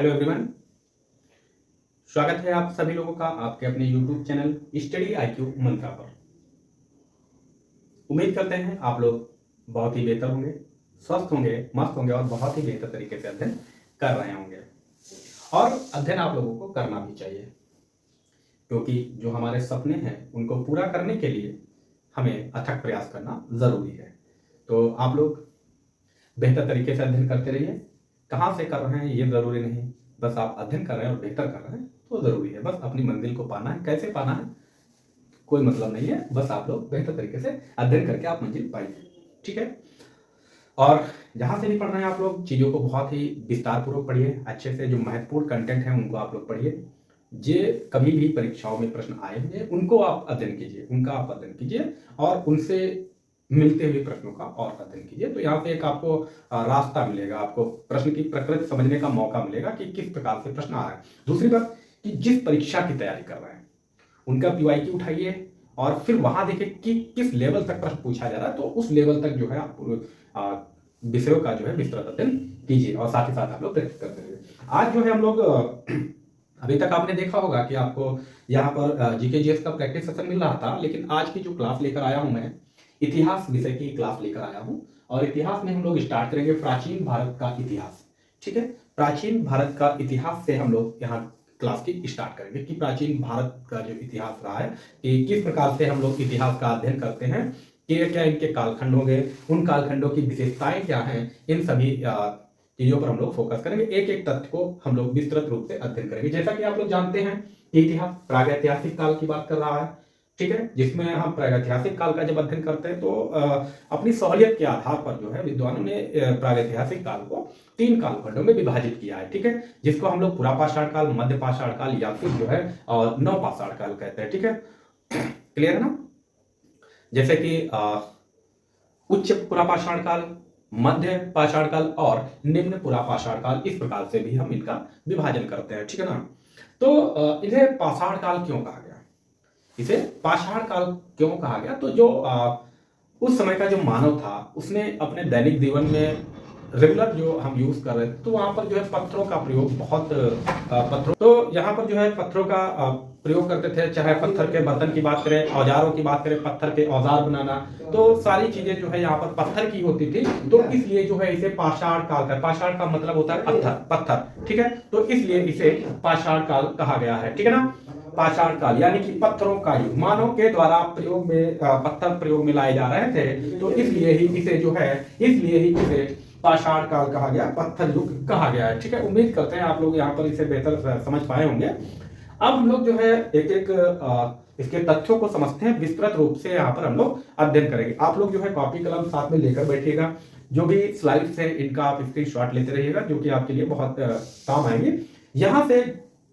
Hello everyone, स्वागत है आप सभी लोगों का आपके अपने यूट्यूब चैनल स्टडी आईक्यू मंत्रा पर। उम्मीद करते हैं आप लोग बहुत ही बेहतर होंगे, स्वस्थ होंगे, मस्त होंगे और बहुत ही बेहतर तरीके से अध्ययन कर रहे होंगे। और अध्ययन आप लोगों को करना भी चाहिए, क्योंकि जो हमारे सपने हैं उनको पूरा करने के लिए हमें अथक प्रयास करना ज़रूरी है। तो आप लोग बेहतर तरीके से अध्ययन करते रहिए। कहाँ से कर रहे हैं ये ज़रूरी नहीं, बस आप अध्ययन कर रहे हैं और बेहतर कर रहे हैं तो ज़रूरी है। बस अपनी मंजिल को पाना है, कैसे पाना है कोई मतलब नहीं है, बस आप लोग बेहतर तरीके से अध्ययन करके आप मंजिल पाइए, ठीक है। और जहाँ से भी पढ़ रहे हैं आप लोग चीज़ों को बहुत ही विस्तार पूर्वक पढ़िए, अच्छे से जो महत्वपूर्ण कंटेंट है उनको आप लोग पढ़िए। जे कभी भी परीक्षाओं में प्रश्न आए होंगे उनको आप अध्ययन कीजिए, उनका आप अध्ययन कीजिए और उनसे मिलते हुए प्रश्नों का और अध्ययन कीजिए। तो यहाँ से एक आपको रास्ता मिलेगा, आपको प्रश्न की प्रकृति समझने का मौका मिलेगा कि किस प्रकार से प्रश्न आ रहा है। दूसरी बात कि जिस परीक्षा की तैयारी कर रहे हैं उनका पीवाईक्यू उठाइए और फिर वहां देखिए कि किस लेवल तक प्रश्न पूछा जा रहा है, तो उस लेवल तक जो है आप विषयों का जो है विस्तृत अध्ययन कीजिए और साथ ही साथ आप लोग प्रैक्टिस करते रहिए। आज जो है हम लोग अभी तक आपने देखा होगा कि आपको यहाँ पर जीके जीएस का प्रैक्टिस सेशन मिल रहा था, लेकिन आज की जो क्लास लेकर आया हूँ मैं इतिहास विषय की क्लास लेकर आया हूँ। और इतिहास में हम लोग स्टार्ट करेंगे प्राचीन भारत का इतिहास, ठीक है। प्राचीन भारत का इतिहास से हम लोग यहाँ क्लास की स्टार्ट करेंगे कि प्राचीन भारत का जो इतिहास रहा है कि किस प्रकार से हम लोग इतिहास का अध्ययन करते हैं, कि क्या इनके कालखंड हो गए, उन कालखंडों की विशेषताएं क्या हैं, इन सभी चीजों पर हम लोग फोकस करेंगे। एक एक तथ्य को हम लोग विस्तृत रूप से अध्ययन करेंगे। जैसा कि आप लोग जानते हैं कि इतिहास प्रागैतिहासिक काल की बात कर रहा है, ठीक है, जिसमें हम प्रागैतिहासिक काल का जब अध्ययन करते हैं तो अपनी सहूलियत के आधार पर जो है विद्वानों ने प्रागैतिहासिक काल को 3 कालखंडों में विभाजित किया है, ठीक है, जिसको हम लोग पुरापाषाण काल, मध्य पाषाण काल या फिर जो है नवपाषाण काल कहते हैं, ठीक है। क्लियर है ना। जैसे कि उच्च पुरापाषाण काल, मध्य पाषाण काल और निम्न पुरापाषाण काल, इस प्रकार से भी हम इनका विभाजन करते हैं, ठीक है ना। तो इन्हें पाषाण काल क्यों कहा गया, इसे पाषाण काल क्यों कहा गया, तो जो उस समय का जो मानव था उसने अपने दैनिक जीवन में रेगुलर जो हम यूज कर रहे थे तो वहां पर जो है पत्थरों का प्रयोग बहुत पत्थरों, तो यहाँ पर जो है पत्थरों का प्रयोग करते थे। चाहे पत्थर के बर्तन की बात करें, औजारों की बात करें, पत्थर के औजार बनाना, तो सारी चीजें जो है यहाँ पर पत्थर की होती थी। तो इसलिए जो है इसे पाषाण काल का, पाषाण का मतलब होता है पत्थर, पत्थर, ठीक है, तो इसलिए इसे पाषाण काल कहा गया है, ठीक है ना। पाषाण काल यानी कि पत्थरों का युग, मानव के द्वारा प्रयोग में पत्थर प्रयोग में लाए जा रहे थे, तो इसलिए ही इसे जो है, इसलिए ही इसे पाषाण काल कहा गया, पत्थर युग कहा गया है, ठीक है। उम्मीद करते हैं आप लोग यहाँ पर इसे बेहतर समझ पाए होंगे। अब हम लोग जो है एक एक इसके तथ्यों को समझते हैं, विस्तृत रूप से यहाँ पर हम लोग अध्ययन करेंगे। आप लोग जो है कॉपी कलम साथ में लेकर बैठिएगा, जो भी स्लाइड्स है इनका आप स्क्रीनशॉट लेते रहिएगा, जो कि आपके लिए बहुत काम आएंगे। यहाँ से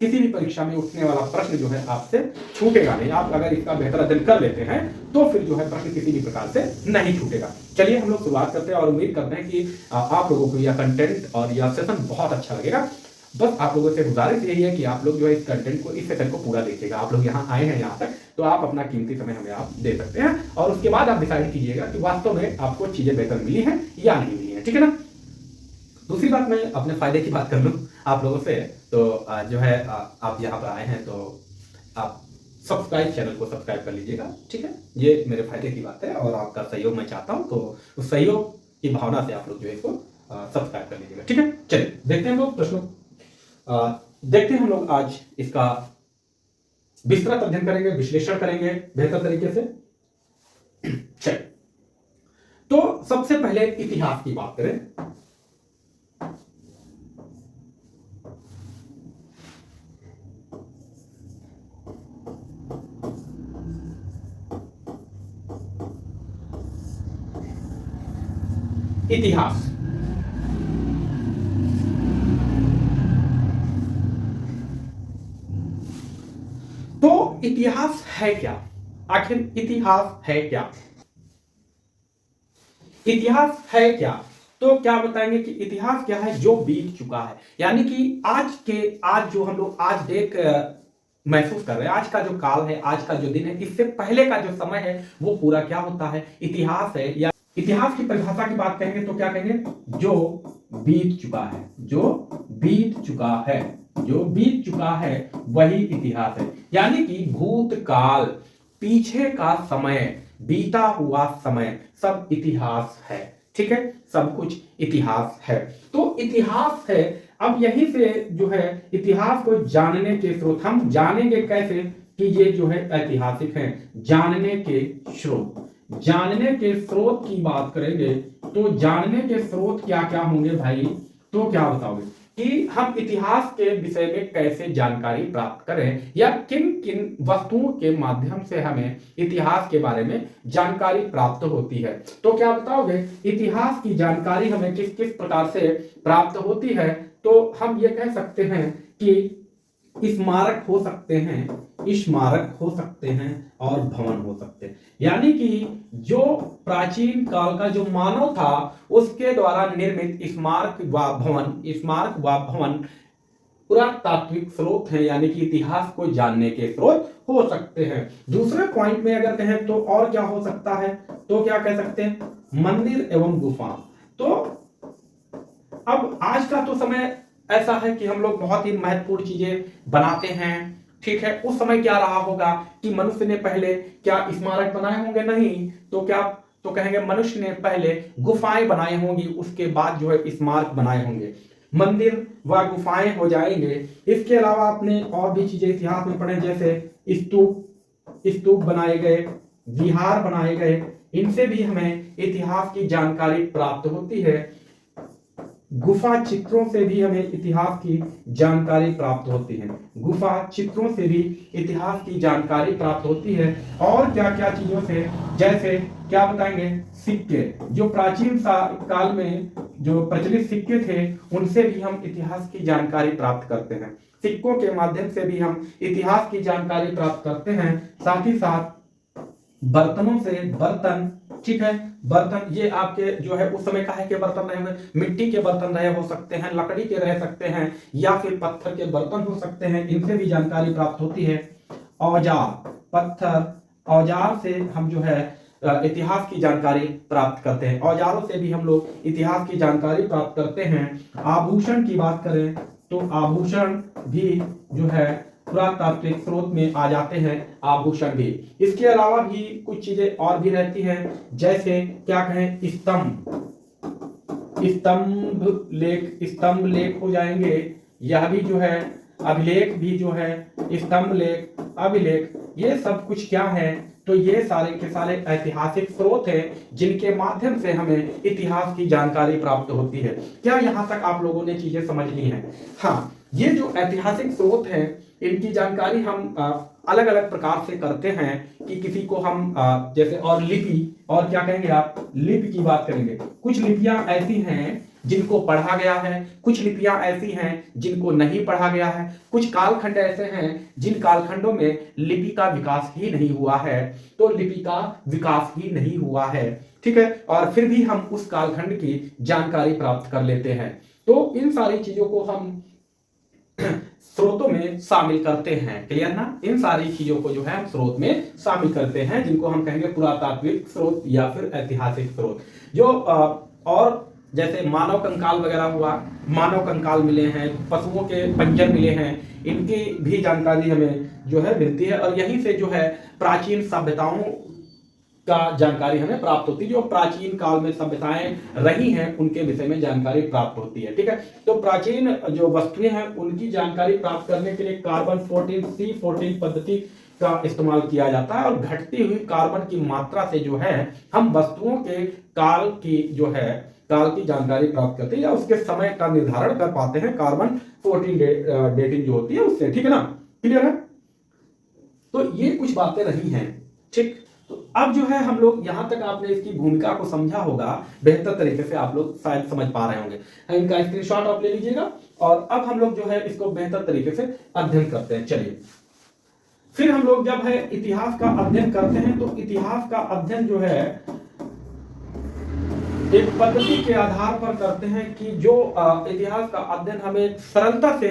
किसी भी परीक्षा में उठने वाला प्रश्न जो है आपसे छूटेगा नहीं। आप अगर इसका बेहतर अध्ययन कर लेते हैं तो फिर जो है प्रश्न किसी भी प्रकार से नहीं छूटेगा। चलिए हम लोग शुरुआत करते हैं और उम्मीद करते हैं कि आप लोगों को यह कंटेंट और यह सेशन बहुत अच्छा लगेगा। बस आप लोगों से गुजारिश यही है कि आप लोग जो है इस कंटेंट को, इस सेशन को पूरा देखिएगा। आप लोग यहाँ आए हैं यहाँ तक तो आप अपना कीमती समय हमें आप दे सकते हैं और उसके बाद आप डिसाइड कीजिएगा कि वास्तव में आपको चीजें बेहतर मिली हैं या नहीं मिली है, ठीक है ना। दूसरी बात, मैं अपने फायदे की बात कर लूँ आप लोगों से, तो जो है आप यहाँ पर आए हैं तो आप सब्सक्राइब, चैनल को सब्सक्राइब कर लीजिएगा, ठीक है। ये मेरे फायदे की बात है और आपका सहयोग मैं चाहता हूँ, तो उस सहयोग की भावना से आप लोग जो है इसको सब्सक्राइब कर लीजिएगा, ठीक है। चलिए देखते हैं हम लोग प्रश्नों, देखते हैं हम लोग आज इसका विस्तृत अध्ययन करेंगे, विश्लेषण करेंगे बेहतर तरीके से। चलिए, तो सबसे पहले इतिहास की बात करें। इतिहास, तो इतिहास है क्या, आखिर इतिहास है क्या, इतिहास है क्या, तो क्या बताएंगे कि इतिहास क्या है, जो बीत चुका है, यानी कि आज जो हम लोग आज डेट महसूस कर रहे हैं, आज का जो काल है, आज का जो दिन है, इससे पहले का जो समय है वो पूरा क्या होता है, इतिहास है। या इतिहास की परिभाषा की बात करेंगे तो क्या कहेंगे, जो बीत चुका है, जो बीत चुका है, जो बीत चुका है वही इतिहास है। यानी कि भूतकाल, पीछे का समय, बीता हुआ समय सब इतिहास है। ठीक है, सब कुछ इतिहास है। तो इतिहास है। अब यहीं से जो है इतिहास को जानने के स्रोत हम जानेंगे कैसे कि ये जो है ऐतिहासिक है। जानने के स्रोत, जानने के स्रोत की बात करेंगे तो जानने के स्रोत क्या क्या होंगे भाई, तो क्या बताओगे कि हम इतिहास के विषय में कैसे जानकारी प्राप्त करें या किन किन वस्तुओं के माध्यम से हमें इतिहास के बारे में जानकारी प्राप्त होती है। तो क्या बताओगे इतिहास की जानकारी हमें किस किस प्रकार से प्राप्त होती है। तो हम ये कह सकते हैं कि स्मारक हो सकते हैं, स्मारक हो सकते हैं और भवन हो सकते हैं। यानी कि जो प्राचीन काल का जो मानव था उसके द्वारा निर्मित स्मारक व भवन, स्मारक व भवन पुरातात्विक स्रोत हैं, यानी कि इतिहास को जानने के स्रोत हो सकते हैं। दूसरे पॉइंट में अगर कहें तो और क्या हो सकता है, तो क्या कह सकते हैं, मंदिर एवं गुफा। तो अब आज का तो समय ऐसा है कि हम लोग बहुत ही महत्वपूर्ण चीजें बनाते हैं। ठीक है, उस समय क्या रहा होगा कि मनुष्य ने पहले क्या स्मारक बनाए होंगे, नहीं तो क्या, तो कहेंगे मनुष्य ने पहले गुफाएं बनाई होंगी, उसके बाद जो है स्मारक बनाए होंगे, मंदिर व गुफाएं हो जाएंगे। इसके अलावा आपने और भी चीजें इतिहास में पढ़े, जैसे स्तूप, स्तूप बनाए गए, विहार बनाए गए, इनसे भी हमें इतिहास की जानकारी प्राप्त होती है। गुफा चित्रों से भी हमें इतिहास की जानकारी प्राप्त होती है, गुफा चित्रों से भी इतिहास की जानकारी प्राप्त होती है। और क्या क्या चीजों से, जैसे क्या बताएंगे, सिक्के, जो प्राचीन काल में जो प्रचलित सिक्के थे उनसे भी हम इतिहास की जानकारी प्राप्त करते हैं, सिक्कों के माध्यम से भी हम इतिहास की जानकारी प्राप्त करते हैं। साथ ही साथ बर्तनों से, बर्तन, ठीक है, बर्तन ये आपके जो है उस समय का है कि बर्तन रहे हुए, मिट्टी के बर्तन रहे हो सकते हैं, लकड़ी के रह सकते हैं या फिर पत्थर के बर्तन हो सकते हैं, इनसे भी जानकारी प्राप्त होती है। औजार, पत्थर, औजार से हम जो है इतिहास की जानकारी प्राप्त करते हैं, औजारों से भी हम लोग इतिहास की जानकारी प्राप्त करते हैं। आभूषण की बात करें तो आभूषण भी जो है पुरातात्विक स्रोत में आ जाते हैं, आभूषण भी। इसके अलावा भी कुछ चीजें और भी रहती हैं, जैसे क्या कहें, स्तंभ, स्तंभ लेख, स्तंभ लेख हो जाएंगे, यह भी जो है अभिलेख भी जो है, स्तंभ लेख, अभिलेख, ये सब कुछ क्या है, तो ये सारे के सारे ऐतिहासिक स्रोत हैं जिनके माध्यम से हमें इतिहास की जानकारी प्राप्त होती है। क्या यहाँ तक आप लोगों ने चीजें समझ ली हैं? हाँ, ये जो ऐतिहासिक स्रोत हैं इनकी जानकारी हम अलग अलग प्रकार से करते हैं कि किसी को हम जैसे, और लिपि, और क्या कहेंगे आप, लिपि की बात करेंगे। कुछ लिपियां ऐसी हैं जिनको पढ़ा गया है, कुछ लिपियां ऐसी हैं जिनको नहीं पढ़ा गया है, कुछ कालखंड ऐसे हैं जिन कालखंडों में लिपि का विकास ही नहीं हुआ है, तो लिपि का विकास ही नहीं हुआ है। ठीक है, और फिर भी हम उस कालखंड की जानकारी प्राप्त कर लेते हैं। तो इन सारी चीजों को हम स्रोतों में शामिल करते हैं। क्लियर ना? इन सारी चीजों को जो है हम स्रोत में शामिल करते हैं, जिनको हम कहेंगे पुरातात्विक स्रोत या फिर ऐतिहासिक स्रोत। जो और जैसे मानव कंकाल वगैरह हुआ, मानव कंकाल मिले हैं, पशुओं के पंजर मिले हैं, इनकी भी जानकारी हमें जो है मिलती है। और यहीं से जो है प्राचीन सभ्यताओं का जानकारी हमें प्राप्त होती है, जो प्राचीन काल में सभ्यताएं रही हैं उनके विषय में जानकारी प्राप्त होती है। ठीक है, तो प्राचीन जो वस्तुएं हैं उनकी जानकारी प्राप्त करने के लिए कार्बन 14C14 पद्धति का इस्तेमाल किया जाता है, और घटती हुई कार्बन की मात्रा से जो है हम वस्तुओं के काल की जो है काल की जानकारी प्राप्त करते हैं या उसके समय का निर्धारण कर पाते हैं, कार्बन 14 डेटिंग जो होती है उससे। ठीक है ना? क्लियर है? तो ये कुछ बातें रही हैं। ठीक, तो अब जो है हम लोग यहां तक आपने इसकी भूमिका को समझा होगा, बेहतर तरीके से आप लोग शायद समझ पा रहे होंगे। इनका स्क्रीनशॉट आप ले लीजिएगा, और अब हम लोग जो है इसको बेहतर तरीके से अध्ययन करते हैं। चलिए, फिर हम लोग जब है इतिहास का अध्ययन करते हैं तो इतिहास का अध्ययन जो है एक पद्धति के आधार पर करते हैं कि जो इतिहास का अध्ययन हमें सरलता से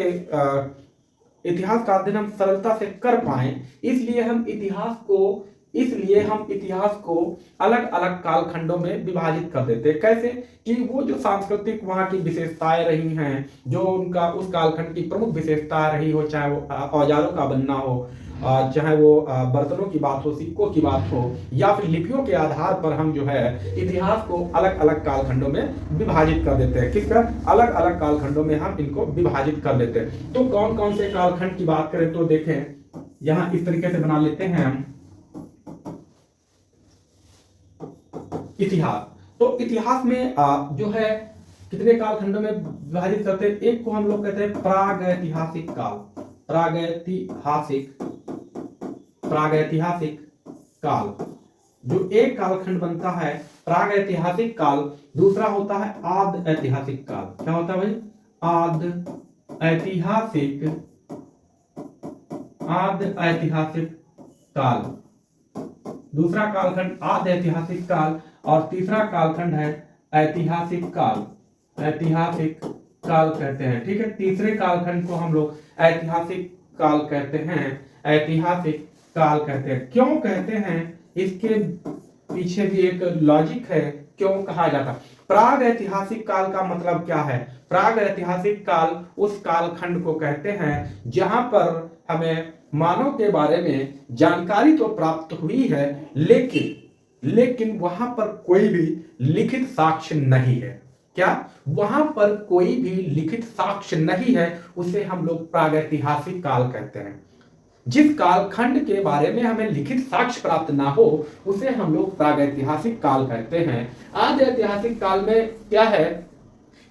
इतिहास का अध्ययन हम सरलता से कर पाए, इसलिए हम इतिहास को इसलिए हम इतिहास को अलग अलग कालखंडों में विभाजित कर देते हैं। कैसे कि वो जो सांस्कृतिक वहाँ की विशेषताएं रही हैं, जो उनका उस कालखंड की प्रमुख विशेषता रही हो, चाहे वो औजारों का बनना हो, चाहे वो बर्तनों की बात हो, सिक्कों की बात हो, या फिर लिपियों के आधार पर हम जो है इतिहास को अलग अलग कालखंडों में विभाजित कर देते हैं। किस तरह अलग अलग कालखंडों में हम इनको विभाजित कर देते हैं। तो कौन कौन से कालखंड की बात करें तो देखें, यहां इस तरीके से बना लेते हैं हम इतिहास। तो इतिहास में जो है कितने कालखंडों में विभाजित करते हैं। एक को हम लोग कहते हैं प्रागैतिहासिक काल। प्रागैतिहासिक काल जो एक कालखंड बनता है प्रागैतिहासिक काल। दूसरा होता है आद ऐतिहासिक काल। क्या होता है भाई? आद ऐतिहासिक काल। दूसरा कालखंड आद ऐतिहासिक काल और तीसरा कालखंड है ऐतिहासिक काल। ऐतिहासिक काल कहते हैं। ठीक है, तीसरे कालखंड को हम लोग ऐतिहासिक काल कहते हैं। ऐतिहासिक काल कहते हैं। क्यों कहते हैं, इसके पीछे भी एक लॉजिक है क्यों कहा जाता। प्राग ऐतिहासिक काल का मतलब क्या है? प्राग ऐतिहासिक काल उस कालखंड को कहते हैं जहां पर हमें मानव के बारे में जानकारी तो प्राप्त हुई है, लेकिन वहां पर कोई भी लिखित साक्ष्य नहीं है। क्या? वहां पर कोई भी लिखित साक्ष्य नहीं है, उसे हम लोग प्रागैतिहासिक काल कहते हैं। जिस कालखंड के बारे में हमें लिखित साक्ष्य प्राप्त ना हो उसे हम लोग प्रागैतिहासिक काल कहते हैं। आदि ऐतिहासिक काल में क्या है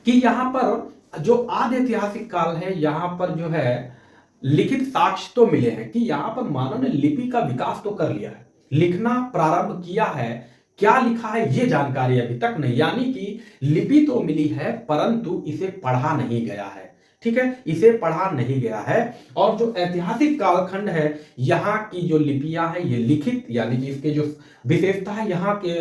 कि यहाँ पर जो आदि ऐतिहासिक काल है, यहाँ पर जो है लिखित साक्ष्य तो मिले हैं कि यहाँ पर मानव ने लिपि का विकास तो कर लिया है, लिखना प्रारंभ किया है। क्या लिखा है ये जानकारी अभी तक नहीं, यानी कि लिपि तो मिली है परंतु इसे पढ़ा नहीं गया है। ठीक है, इसे पढ़ा नहीं गया है। और जो ऐतिहासिक कालखंड है, यहाँ की जो लिपियां हैं ये लिखित, यानी कि इसके जो विशेषता है, यहाँ के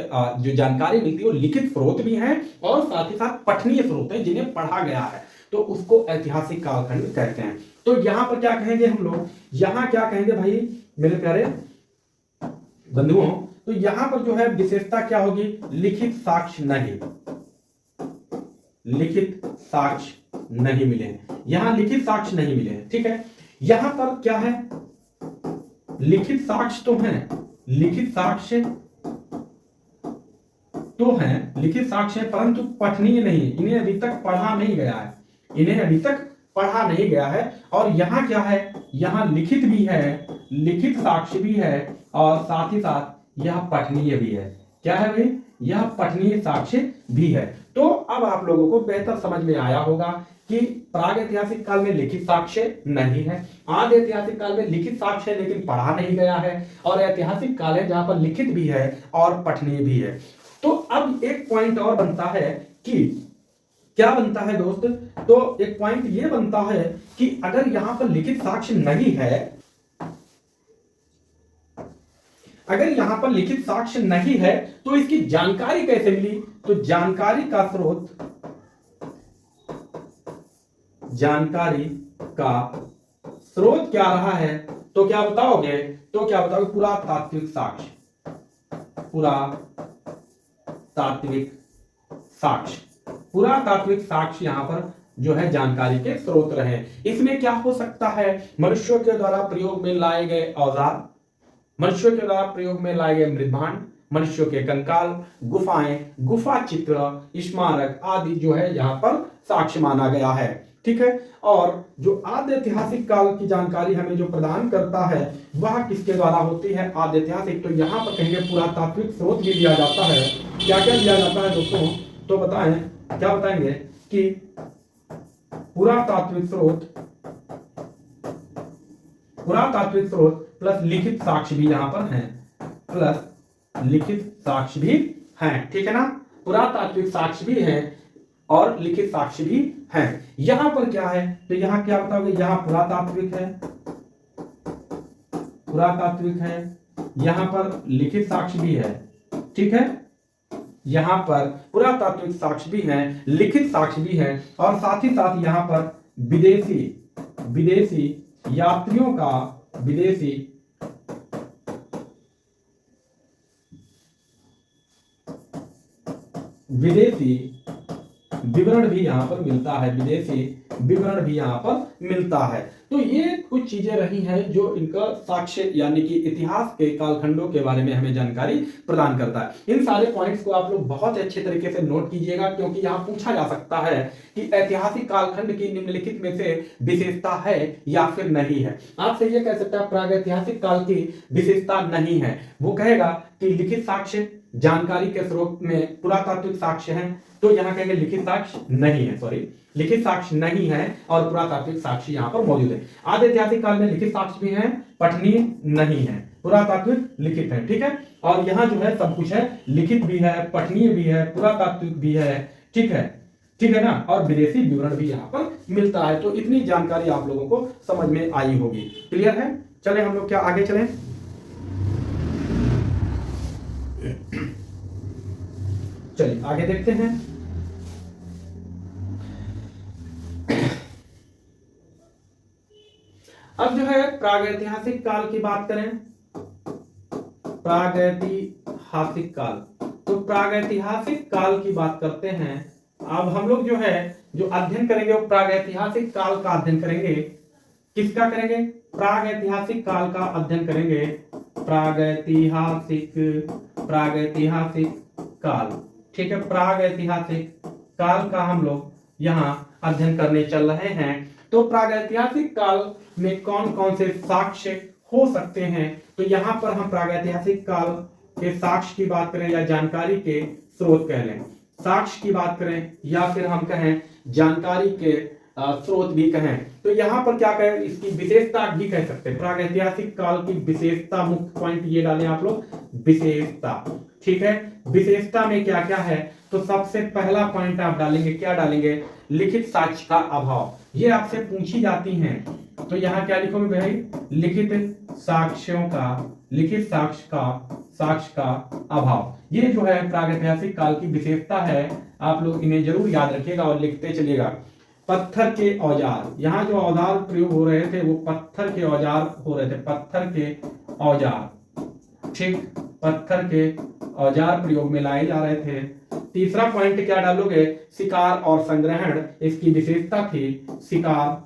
जो जानकारी मिलती है वो लिखित स्रोत भी हैं और साथ ही साथ पठनीय स्रोत हैं जिन्हें पढ़ा गया है, तो उसको ऐतिहासिक कालखंड कहते हैं। तो यहाँ पर क्या कहेंगे हम लोग, यहाँ क्या कहेंगे भाई मेरे प्यारे बंधुओं, तो यहाँ पर जो है विशेषता क्या होगी? लिखित साक्ष्य नहीं, लिखित साक्ष्य नहीं मिले। यहां लिखित साक्ष्य नहीं मिले। ठीक है, यहां पर क्या है? लिखित साक्ष्य तो हैं, लिखित साक्ष्य तो हैं, लिखित साक्ष्य है परंतु पठनीय नहीं, इन्हें अभी तक पढ़ा नहीं गया है, इन्हें अभी तक पढ़ा नहीं गया है। और यहाँ क्या है? यहाँ लिखित भी है, लिखित साक्ष्य भी है और साथ ही साथ यह पठनीय भी है। क्या है भाई? यह पठनीय साक्ष्य भी है। तो अब आप लोगों को बेहतर समझ में आया होगा कि प्राग ऐतिहासिक काल में लिखित साक्ष्य नहीं है, आदि ऐतिहासिक काल में लिखित साक्ष्य है लेकिन पढ़ा नहीं गया है, और ऐतिहासिक काल है जहां पर लिखित भी है और पठनीय भी है। तो अब एक पॉइंट और बनता है कि क्या बनता है दोस्त? तो एक पॉइंट ये बनता है कि अगर यहां पर लिखित साक्ष्य नहीं है, अगर यहां पर लिखित साक्ष्य नहीं है तो इसकी जानकारी कैसे मिली? तो जानकारी का स्रोत, जानकारी का स्रोत क्या रहा है? तो क्या बताओगे? तो क्या बताओगे? पुरातात्विक साक्ष्य, पुरातात्विक साक्ष्य, पुरातात्विक साक्ष्य यहां पर जो है जानकारी के स्रोत रहे। इसमें क्या हो सकता है? मनुष्यों के द्वारा प्रयोग में लाए गए औजार, मनुष्यों के द्वारा प्रयोग में लाए गए मृदभांड, मनुष्यों के कंकाल, गुफाएं, गुफा चित्र, स्मारक आदि जो है यहाँ पर साक्ष्य माना गया है। ठीक है, और जो आदि ऐतिहासिक काल की जानकारी हमें जो प्रदान करता है वह किसके द्वारा होती है? आदि ऐतिहासिक। तो यहाँ पर कहेंगे पुरातात्विक स्रोत भी दिया जाता है। क्या क्या दिया जाता है दोस्तों? तो बताएं, क्या बताएंगे कि पुरातात्विक स्रोत, पुरातात्विक स्रोत प्लस लिखित साक्ष्य भी यहां पर हैं, प्लस लिखित साक्ष्य भी हैं। ठीक है ना, पुरातात्विक साक्ष्य भी हैं और लिखित साक्ष्य भी हैं। यहां पर क्या है? तो यहां क्या बताओगे? यहां पुरातात्विक है, पुरातात्विक है, यहां पर लिखित साक्ष्य भी है। ठीक है, यहां पर पुरातात्विक साक्ष्य भी हैं, लिखित साक्ष्य भी हैं और साथ ही साथ यहां पर विदेशी यात्रियों का, विदेशी विदेशी विवरण भी यहाँ पर मिलता है, विदेशी विवरण भी यहाँ पर मिलता है। तो ये कुछ चीजें रही हैं जो इनका साक्ष्य यानी कि इतिहास के कालखंडों के बारे में हमें जानकारी प्रदान करता है। इन सारे पॉइंट्स को आप लोग बहुत अच्छे तरीके से नोट कीजिएगा, क्योंकि यहाँ पूछा जा सकता है कि ऐतिहासिक कालखंड की निम्नलिखित में से विशेषता है या फिर नहीं है। आपसे ये कह सकता है प्रागैतिहासिक काल की विशेषता नहीं है, वो कहेगा कि लिखित साक्ष्य जानकारी के स्रोत में पुरातात्विक साक्ष्य है, तो यहाँ कहेंगे लिखित साक्ष्य नहीं है, सॉरी लिखित साक्ष्य नहीं है और पुरातात्विक साक्ष्य यहाँ पर मौजूद है। आदि ऐतिहासिक काल में लिखित साक्ष्य भी है, पठनीय नहीं है, पुरातात्विक लिखित है, ठीक है। और यहाँ जो है सब कुछ है, लिखित भी है, पठनीय भी है, पुरातात्विक भी है, ठीक है ना, और विदेशी विवरण भी यहाँ पर मिलता है। तो इतनी जानकारी आप लोगों को समझ में आई होगी, क्लियर है। चले हम लोग क्या आगे चलें, चलिए आगे देखते हैं। अब जो है प्रागैतिहासिक काल की बात करें, प्रागैतिहासिक काल, तो प्रागैतिहासिक काल की बात करते हैं। अब हम लोग जो है जो अध्ययन करेंगे वो प्रागैतिहासिक काल का अध्ययन करेंगे। किसका करेंगे? प्रागैतिहासिक काल का अध्ययन करेंगे। प्रागैतिहासिक काल, ठीक है, प्रागैतिहासिक काल का हम लोग यहाँ अध्ययन करने चल रहे हैं। तो प्रागैतिहासिक काल में कौन कौन से साक्ष्य हो सकते हैं, तो यहाँ पर हम प्रागैतिहासिक काल के साक्ष्य की बात करें या जानकारी के स्रोत कह लें, साक्ष्य की बात करें या फिर हम कहें जानकारी के स्रोत भी कहें, तो यहाँ पर क्या कहें, इसकी विशेषता भी कह सकते हैं। प्रागैतिहासिक काल की विशेषता, मुख्य पॉइंट ये डालें आप लोग, विशेषता, ठीक है। विशेषता में क्या क्या है, तो सबसे पहला पॉइंट आप डालेंगे, क्या डालेंगे, लिखित साक्ष्य का अभाव। ये आपसे पूछी जाती हैं, तो यहाँ क्या लिखोगे भाई, लिखित साक्ष्य का अभाव। ये जो है प्रागैतिहासिक काल की विशेषता है, आप लोग इन्हें जरूर याद रखिएगा और लिखते चलिएगा। पत्थर के औजार, यहाँ जो औजार प्रयोग हो रहे थे वो पत्थर के औजार हो रहे थे, पत्थर के औजार, ठीक, पत्थर के औजार प्रयोग में लाए जा रहे थे। तीसरा पॉइंट क्या डालोगे, शिकार और संग्रहण, इसकी विशेषता थी शिकार,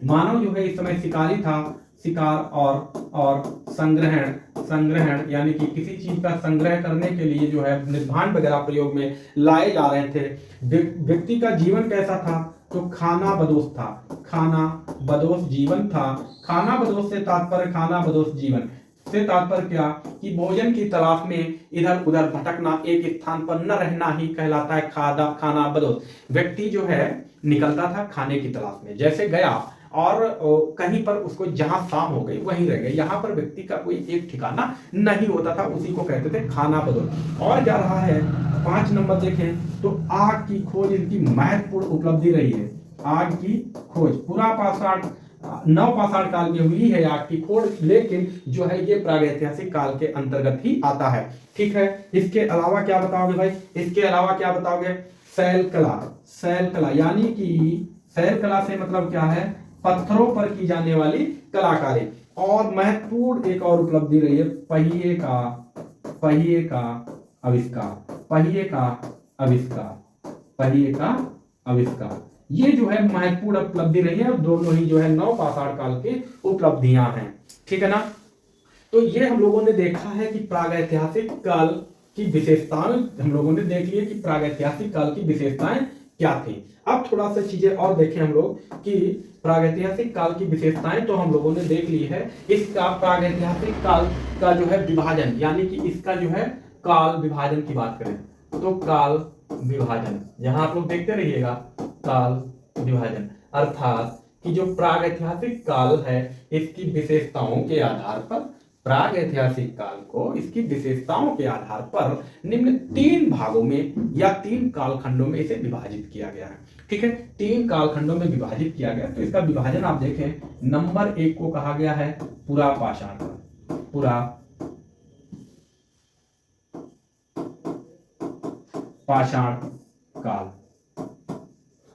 मानव जो है इस समय शिकारी था, शिकार और संग्रहण यानी कि किसी चीज का संग्रह करने के लिए जो है निर्माण वगैरह प्रयोग में लाए जा रहे थे। व्यक्ति का जीवन कैसा था, तो खाना बदोश था, खाना बदोश जीवन था। खाना बदोश से तात्पर्य, खाना बदोश जीवन से तात्पर्य क्या, कि भोजन की तलाश में इधर उधर भटकना, एक स्थान पर न रहना ही कहलाता है खाना बदोश। व्यक्ति जो है निकलता था खाने की तलाश में, जैसे गया और कहीं पर उसको जहां शाम हो गई वहीं रह गए, यहाँ पर व्यक्ति का कोई एक ठिकाना नहीं होता था, उसी को कहते थे खाना बदोश। और क्या रहा है, 5 नंबर देखें तो आग की खोज इनकी महत्वपूर्ण उपलब्धि रही है। आग की खोज पूरा पाषाण, नवपाषाण काल में हुई है आग की खोज, लेकिन जो है ये प्रागैतिहासिक काल के अंतर्गत ही आता है, ठीक है। इसके अलावा क्या बताओगे भाई, इसके अलावा क्या बताओगे, शैल कला यानी कि शैल कला से मतलब क्या है, पत्थरों पर की जाने वाली कलाकारी। और महत्वपूर्ण एक और उपलब्धि रही है, पहिए का आविष्कार। ये जो है महत्वपूर्ण उपलब्धि रही है, और दोनों ही जो है नवपाषाण काल की उपलब्धियां हैं, ठीक है ना। तो ये हम लोगों ने देखा है कि प्रागैतिहासिक काल की विशेषताएं हम लोगों ने देख ली कि प्रागैतिहासिक काल की विशेषताएं क्या थी। अब थोड़ा सा चीजें और देखें हम लोग कि प्रागैतिहासिक काल की विशेषताएं तो हम लोगों ने देख ली है। इसका प्रागैतिहासिक काल का जो है विभाजन, यानी कि इसका जो है काल विभाजन की बात करें तो काल विभाजन, यहां आप लोग देखते रहिएगा, काल विभाजन अर्थात कि जो प्रागैतिहासिक काल है इसकी विशेषताओं के आधार पर, प्रागैतिहासिक काल को इसकी विशेषताओं के आधार पर निम्न 3 भागों में या 3 कालखंडों में इसे विभाजित किया गया है, ठीक है। 3 कालखंडों में विभाजित किया गया। तो इसका विभाजन आप देखें, नंबर 1 को कहा गया है पुरापाषाण काल, पुरापाषाण काल।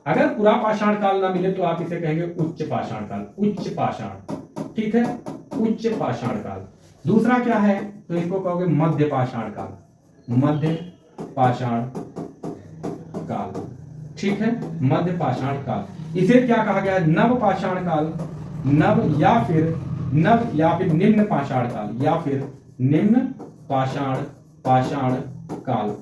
अगर पुरापाषाण काल ना मिले तो आप इसे कहेंगे उच्च पाषाण काल, उच्च पाषाण, ठीक है, उच्च पाषाण काल। दूसरा क्या है, तो इसको कहोगे मध्य पाषाण काल, मध्य पाषाण ठीक है, मध्य पाषाण काल। इसे क्या कहा गया है? नव पाषाण काल, नव या फिर निम्न पाषाण काल, या फिर निम्न पाषाण काल,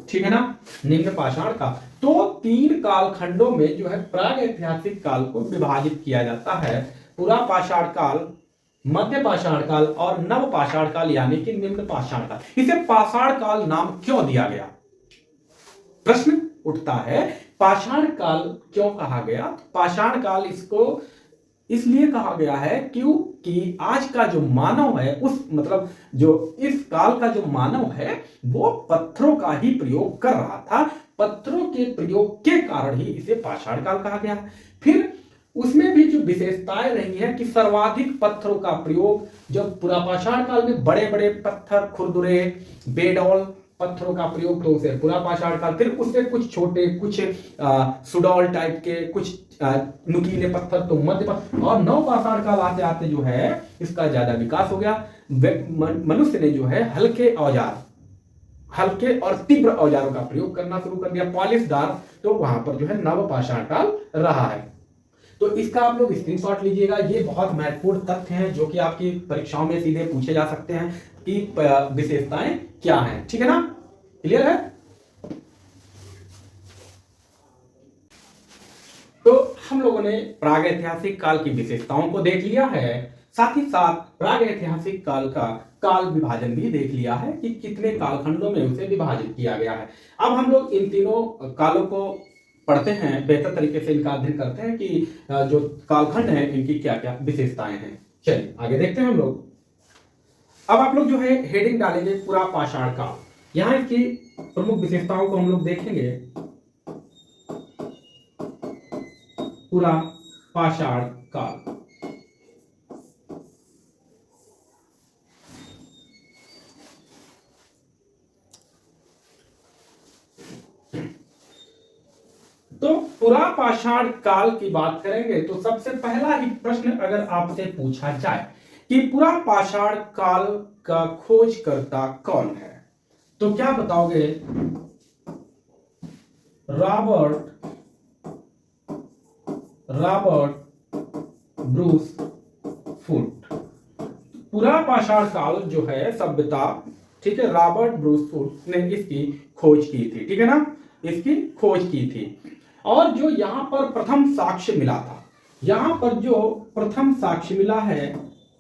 ठीक है ना, निम्न पाषाण काल। तो 3 कालखंडों में जो है प्राग ऐतिहासिक काल को विभाजित किया जाता है, पुरा पाषाण काल, मध्य पाषाण काल और नव पाषाण काल यानी कि निम्न पाषाण काल। इसे पाषाण काल नाम क्यों दिया गया? प्रश्न उठता है, पाषाण काल क्यों कहा गया? पाषाण काल इसको इसलिए कहा गया है क्योंकि आज का जो मानव है, उस मतलब जो इस काल का जो मानव है वो पत्थरों का ही प्रयोग कर रहा था। पत्थरों के प्रयोग के कारण ही इसे पाषाण काल कहा गया है। फिर उसमें भी जो विशेषताएं रही हैं कि सर्वाधिक पत्थरों का प्रयोग, जब पुरापाषाण काल में बड़े बड़े पत्थर, खुरदुरे, बेडौल पत्थरों का प्रयोग, तो उसे पुरापाषाण काल। फिर उससे कुछ छोटे, कुछ सुडौल टाइप के, कुछ नुकीले पत्थर, तो मध्य। और नव पाषाण काल आते आते जो है इसका ज्यादा विकास हो गया। मनुष्य ने जो है हल्के और तीव्र औजारों का प्रयोग करना शुरू कर दिया, पॉलिशदार। तो वहां पर जो है नव पाषाण काल रहा है। तो इसका आप लोग स्क्रीनशॉट लीजिएगा। ये बहुत महत्वपूर्ण तथ्य हैं जो कि आपकी परीक्षाओं में सीधे पूछे जा सकते हैं कि विशेषताएं क्या हैं, ठीक है ना, क्लियर है। तो हम लोगों ने प्रागैतिहासिक काल की विशेषताओं को देख लिया है, साथ ही साथ प्रागैतिहासिक काल का काल विभाजन भी देख लिया है कि कितने कालखंडों में उसे विभाजित किया गया है। अब हम लोग इन तीनों कालों को पढ़ते हैं, बेहतर तरीके से इनका अध्ययन करते हैं कि जो कालखंड है इनकी क्या क्या विशेषताएं हैं। चलिए आगे देखते हैं हम लोग। अब आप लोग जो है हेडिंग डालेंगे पुरा पाषाण काल। यहां इसकी प्रमुख विशेषताओं को हम लोग देखेंगे। पुरा पाषाण काल, तो पुरा पाषाण काल की बात करेंगे तो सबसे पहला ही प्रश्न अगर आपसे पूछा जाए कि पुरा पाषाण काल का खोजकर्ता कौन है, तो क्या बताओगे? Robert Bruce Foote. पुरा पाषाण काल जो है सभ्यता, ठीक है, रॉबर्ट ब्रूस फूट ने इसकी खोज की थी, ठीक है ना, इसकी खोज की थी। और जो यहां पर प्रथम साक्ष्य मिला था, यहां पर जो प्रथम साक्ष्य मिला है,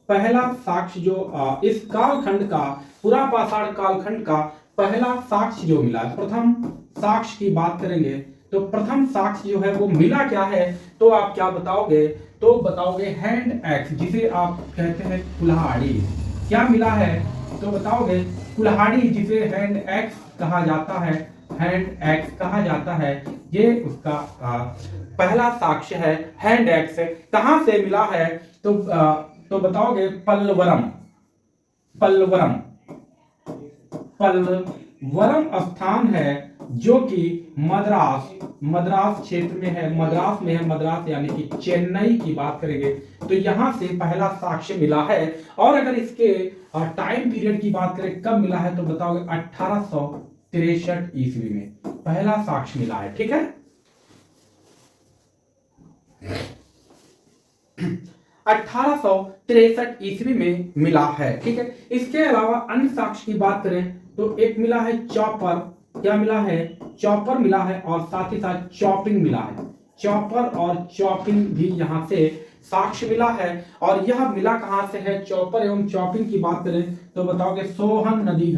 पहला साक्ष्य जो इस कालखंड का, पुरा पाषाण कालखंड का पहला साक्ष्य जो मिला, प्रथम साक्ष्य की बात करेंगे तो प्रथम साक्ष्य जो है वो मिला क्या है, तो आप क्या बताओगे? तो बताओगे हैंड एक्स, जिसे आप कहते हैं कुल्हाड़ी। क्या मिला है? तो बताओगे कुल्हाड़ी, जिसे हैंड एक्स कहा जाता है, हैंड एक्स कहा जाता है। ये उसका पहला साक्ष्य है, हैंड एक्स। कहां से मिला है? तो बताओगे पल्लवरम स्थान है जो कि मद्रास क्षेत्र में है, मद्रास यानी कि चेन्नई की बात करेंगे तो यहां से पहला साक्ष्य मिला है। और अगर इसके टाइम पीरियड की बात करें कब मिला है, तो बताओगे 1863 ईस्वी में पहला साक्ष्य मिला है, ठीक है। 1863 ईस्वी में मिला है, ठीक है। इसके अलावा अन्य साक्ष्य की बात करें तो एक मिला है चॉपर। क्या मिला है? चॉपर मिला है, और साथ ही साथ चॉपिंग मिला है। चॉपर और चॉपिंग भी यहां से साक्ष्य मिला है। और यह मिला कहां से है? चॉपर एवं चॉपिंग की बात करें तो बताओगे सोहन नदी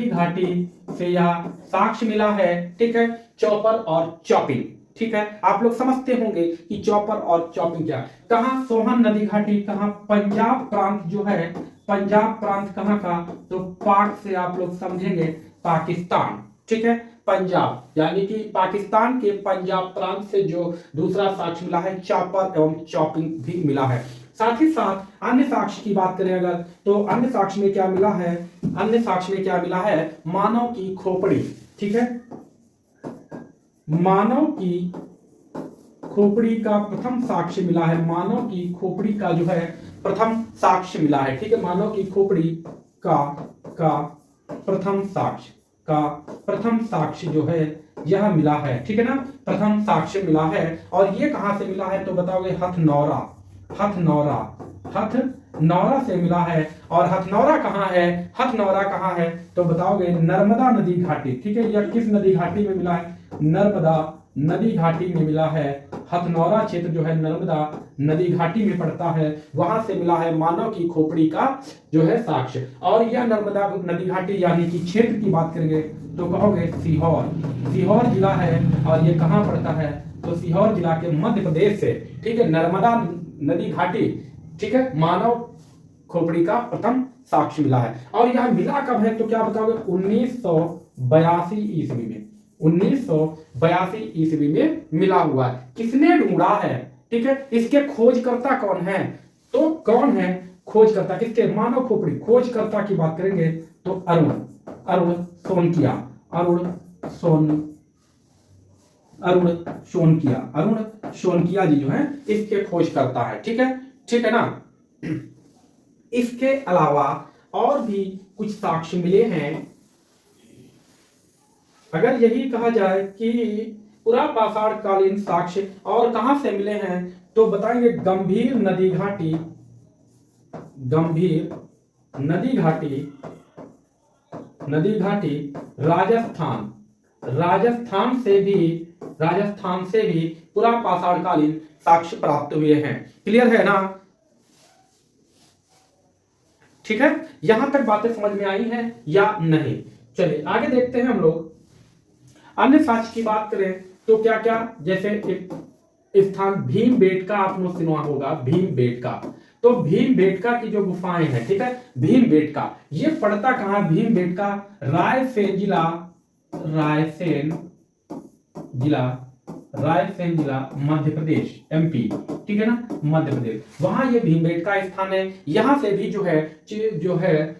घाटी से यह साक्ष्य मिला है, ठीक है, चॉपर और चॉपिंग, ठीक है। आप लोग समझते होंगे कि चॉपर और चॉपिंग क्या है। कहां? सोहन नदी घाटी कहां? पंजाब प्रांत जो है, पंजाब प्रांत कहां का? तो पाक से आप लोग समझेंगे पाकिस्तान, ठीक है, पंजाब यानी कि पाकिस्तान के पंजाब प्रांत से जो दूसरा साक्ष्य मिला है, चॉपर एवं चॉपिंग भी मिला है। साथ ही साथ अन्य साक्ष्य की बात करें अगर, तो अन्य साक्ष्य में क्या मिला है? अन्य साक्ष्य में क्या मिला है? मानव की खोपड़ी, ठीक है, मानव की खोपड़ी का प्रथम साक्ष्य मिला है। मानव की खोपड़ी का जो है प्रथम साक्ष्य मिला है, ठीक है, मानव की खोपड़ी का प्रथम साक्ष्य का प्रथम साक्ष्य जो है यह मिला है, ठीक है ना, प्रथम साक्ष्य मिला है। और ये कहां से मिला है तो बताओगे हथनौरा, हथनौरा, हथनौरा से मिला है। और हथनौरा कहाँ है, हथनौरा कहाँ है तो बताओगे नर्मदा नदी घाटी, ठीक है। यह किस नदी घाटी में मिला है, नर्मदा नदी घाटी में मिला है। हथनौरा क्षेत्र जो है नर्मदा नदी घाटी में पड़ता है, वहां से मिला है मानव की खोपड़ी का जो है साक्ष्य। और यह नर्मदा नदी घाटी यानी कि क्षेत्र की बात करेंगे तो कहोगे सीहोर, सीहोर जिला है। और ये कहाँ पड़ता है तो सीहोर जिला के मध्य प्रदेश से, ठीक है, नर्मदा नदी घाटी, ठीक है, मानव खोपड़ी का प्रथम साक्ष्य मिला है। और यह मिला कब है तो क्या बताओगे 1982 ईस्वी में, 1982 ईस्वी में मिला हुआ है। किसने ढूंढा है, ठीक है, इसके खोजकर्ता कौन है तो कौन है खोजकर्ता किसके, मानव खोपड़ी। खोजकर्ता की बात करेंगे तो अरुण, अरुण सोनकिया, अरुण शोनकिया, अरुण शोनकिया जी जो है इसके खोजकर्ता है, ठीक है, ठीक है ना। इसके अलावा और भी कुछ साक्ष्य मिले हैं। अगर यही कहा जाए कि पुरापाषाण कालीन साक्ष्य और कहां से मिले हैं तो बताएंगे गंभीर नदी घाटी, गंभीर नदी घाटी, नदी घाटी राजस्थान, राजस्थान से भी पुरापाषाण कालीन साक्ष्य प्राप्त हुए हैं। क्लियर है ना, ठीक है, यहां तक बातें समझ में आई हैं या नहीं। चलिए आगे देखते हैं हम लोग। अन्य साक्ष्य की बात करें तो क्या क्या, जैसे एक स्थान भीमबेटका आपने सुना होगा, भीमबेटका। तो भीमबेटका की जो गुफाएं हैं, ठीक है, भीमबेटका ये पड़ता कहां, भीमबेटका रायसेन जिला, रायसेन जिला, रायसेन जिला मध्य प्रदेश, एमपी, ठीक है ना, मध्य प्रदेश। वहां ये भीमबेटका स्थान है। यहां से भी जो है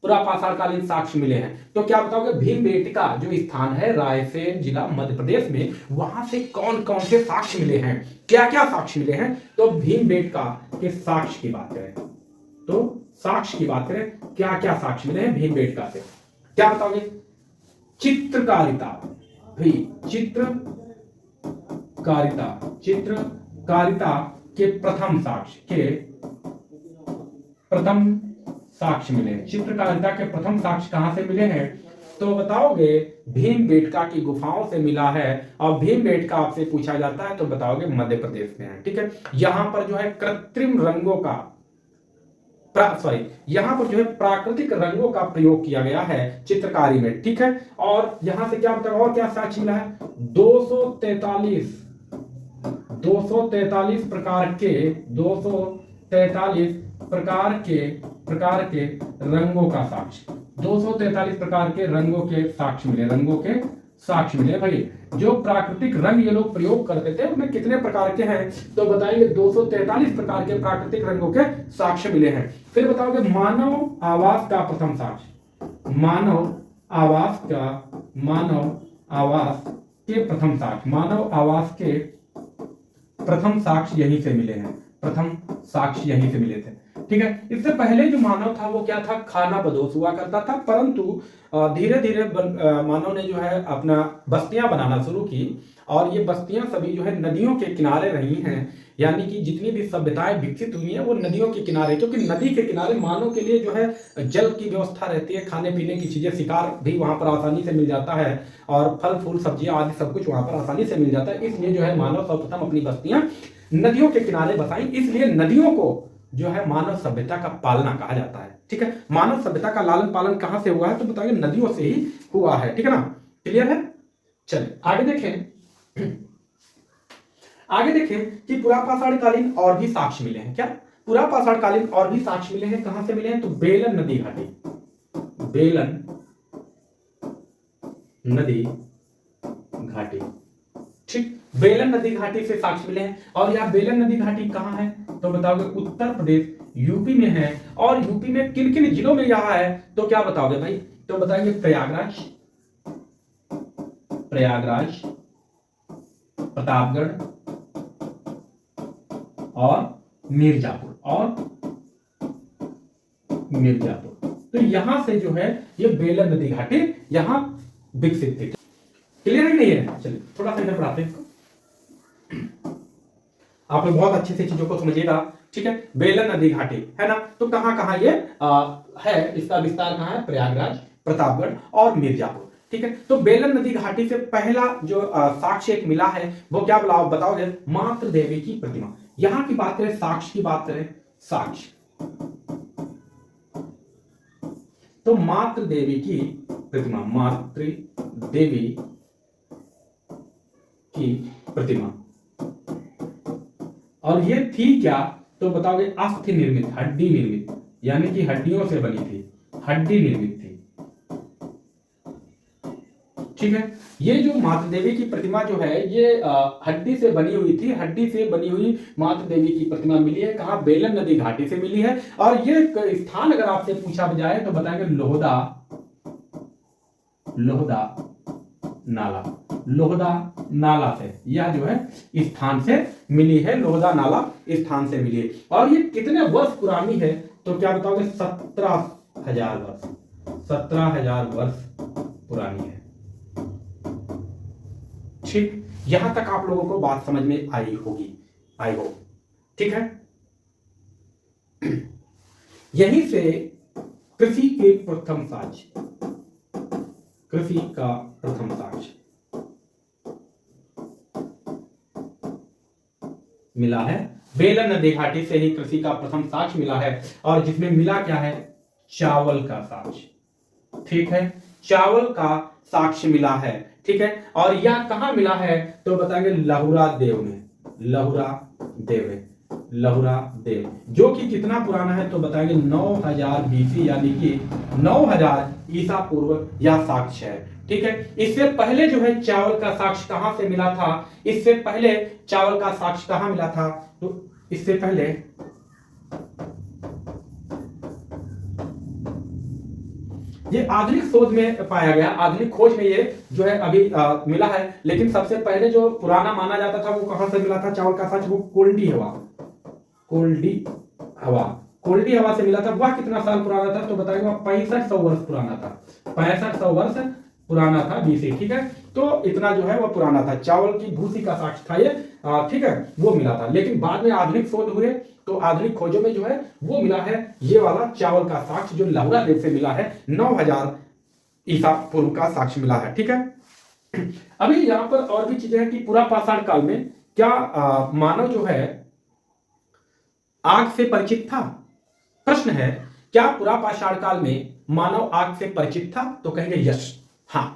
पुरापाषाण कालीन साक्ष्य मिले हैं। तो क्या बताओगे भीमबेटका जो स्थान है रायसेन जिला मध्य प्रदेश में, वहां से कौन कौन से साक्ष्य मिले हैं, क्या क्या साक्ष्य मिले हैं तो भीमबेटका के साक्ष्य की बात करें तो साक्ष्य की बात करें क्या क्या साक्ष्य मिले हैं भीमबेटका से, क्या बताओगे चित्रकारिता, भाई चित्रकारिता के प्रथम साक्ष्य मिले। चित्रकारिता के प्रथम साक्ष्य कहां से मिले हैं तो बताओगे भीमबेटका की गुफाओं से मिला है। और भीमबेटका आपसे पूछा जाता है तो बताओगे मध्य प्रदेश में है, ठीक है। यहां पर जो है कृत्रिम रंगों का यहां पर जो है प्राकृतिक रंगों का प्रयोग किया गया है चित्रकारी में, ठीक है। और यहां से क्या बताओ और क्या साक्ष्य मिला है 243 प्रकार के रंगों का साक्ष्य, 243 प्रकार के रंगों के साक्ष्य मिले, भाई जो प्राकृतिक रंग ये लोग प्रयोग करते थे उनमें कितने प्रकार के हैं तो बताएंगे 243 प्रकार के प्राकृतिक रंगों के साक्ष्य मिले हैं। फिर बताओगे मानव आवास का प्रथम साक्ष्य, मानव आवास के प्रथम साक्ष्य, मानव आवास के प्रथम साक्ष्य यहीं से मिले हैं, प्रथम साक्ष्य यहीं से मिले थे, ठीक है। इससे पहले जो मानव था वो क्या था, खाना बदोश हुआ करता था, परंतु धीरे धीरे मानव ने जो है अपना बस्तियां बनाना शुरू की। और ये बस्तियां सभी जो है नदियों के किनारे रही हैं, यानी कि जितनी भी सभ्यताएं विकसित हुई हैं वो नदियों के किनारे, क्योंकि नदी के किनारे मानव के लिए जो है जल की व्यवस्था रहती है, खाने पीने की चीजें, शिकार भी वहां पर आसानी से मिल जाता है और फल फूल सब्जियां आदि सब कुछ वहां पर आसानी से मिल जाता है। इसलिए जो है मानव सर्वप्रथम अपनी बस्तियां नदियों के किनारे बसाई, इसलिए नदियों को जो है मानव सभ्यता का पालना कहा जाता है, ठीक है। मानव सभ्यता का लालन पालन कहां से हुआ है तो बताइए नदियों से ही हुआ है, ठीक है ना, क्लियर है। चलिए आगे देखें कि पुरापाषाण कालीन और भी साक्ष्य मिले हैं। क्या पुरापाषाण कालीन और भी साक्ष्य मिले हैं, कहां से मिले हैं तो बेलन नदी घाटी, बेलन नदी घाटी, ठीक, बेलन नदी घाटी से साक्ष्य मिले हैं। और यह बेलन नदी घाटी कहां है तो बताओगे उत्तर प्रदेश यूपी में है। और यूपी में किन किन जिलों में यह है तो क्या बताओगे भाई तो बताएंगे प्रयागराज, प्रतापगढ़ और मिर्जापुर, तो यहां से जो है ये बेलन नदी घाटी यहां विकसित थी। क्लियर है कि नहीं है? चलिए थोड़ा सा इधर बढ़ाते हैं इसको, आप लोग बहुत अच्छे से चीजों को समझिएगा। ठीक है, बेलन नदी घाटी है ना, तो कहां कहां ये है, इसका विस्तार कहां है? प्रयागराज, प्रतापगढ़ और मिर्जापुर। ठीक है, तो बेलन नदी घाटी से पहला जो साक्ष्य एक मिला है वो क्या बताओगे? मातृ देवी की प्रतिमा। यहां की बात करें, साक्ष्य की बात करें, साक्ष्य, तो मातृ देवी की प्रतिमा, मातृ देवी की प्रतिमा, और ये थी क्या? तो बताओगे अस्थि निर्मित, हड्डी निर्मित, यानी कि हड्डियों से बनी थी, हड्डी निर्मित थी। ठीक है, ये जो मातृ देवी की प्रतिमा जो है ये हड्डी से बनी हुई थी, हड्डी से बनी हुई मातृ देवी की प्रतिमा मिली है कहां? बेलन नदी घाटी से मिली है। और ये स्थान अगर आपसे पूछा जाए तो बताएंगे लोहदा, लोहदा नाला, लोहदा नाला से यह जो है स्थान से मिली है, लोहदा नाला स्थान से मिली है। और ये कितने वर्ष पुरानी है? तो क्या बताओगे? 17,000 वर्ष, 17,000 वर्ष पुरानी है। ठीक, यहां तक आप लोगों को बात समझ में आई होगी, आई हो। ठीक है, यहीं से कृषि के प्रथम साक्ष्य, कृषि का प्रथम साक्ष्य मिला है। बेलन नदी घाटी से ही कृषि का प्रथम साक्ष्य मिला है, और जिसमें मिला क्या है? चावल का साक्ष्य। ठीक है, चावल का साक्ष्य मिला है। ठीक है, और यह कहां मिला है? तो बताएंगे लहुरा देव में, लहुरा देव है, लहुरा देव, जो कि कितना पुराना है? तो बताएंगे 9000 बीसी, यानी कि 9000 ईसा पूर्व यह साक्ष्य है। ठीक है, इससे पहले जो है चावल का साक्ष्य कहां से मिला था? इससे पहले चावल का साक्ष्य कहां मिला था? तो इससे पहले ये आधुनिक शोध में पाया गया, आधुनिक खोज में ये जो है अभी मिला है। लेकिन सबसे पहले जो पुराना माना जाता था वो कहां से मिला था चावल का साक्ष्य? वो कोल्डी हवा, कोल्डी हवा, कोल्डी हवा से मिला था। वह कितना साल पुराना था? तो बताएगा 6500 वर्ष पुराना था, 6500 वर्ष पुराना था बीसी। ठीक है, तो इतना जो है वो पुराना था, चावल की भूसी का साक्ष्य था ये। ठीक है, वो मिला था। लेकिन बाद में आधुनिक शोध हुए तो आधुनिक खोजों में जो है वो मिला है ये वाला चावल का साक्ष्य, जो लहुरा देव से मिला है, 9000 ईसा पूर्व का साक्ष्य मिला है। ठीक है, अभी यहां पर और भी चीजें हैं कि पूरा पाषाण काल में क्या मानव जो है आग से परिचित था? प्रश्न है, क्या पूरा पाषाण काल में मानव आग से परिचित था? तो कहेंगे यस, हाँ,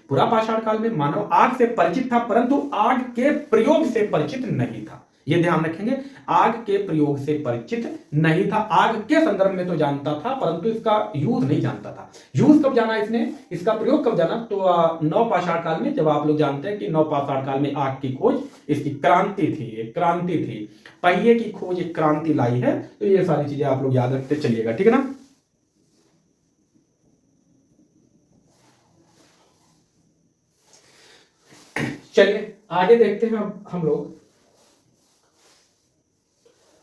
पूरा पाषाण काल में मानव आग से परिचित था, परंतु आग के प्रयोग से परिचित नहीं था। यह ध्यान रखेंगे, आग के प्रयोग से परिचित नहीं था। आग के संदर्भ में तो जानता था, परंतु इसका यूज नहीं जानता था। यूज कब जाना इसने, इसका प्रयोग कब जाना? तो नव पाषाण काल में, जब आप लोग जानते हैं कि नव पाषाण काल में आग की खोज, इसकी क्रांति थी, एक क्रांति थी, पहिए की खोज एक क्रांति लाई है। तो ये सारी चीजें आप लोग याद रखते चलिएगा। ठीक है ना? चलिए आगे देखते हैं अब हम लोग।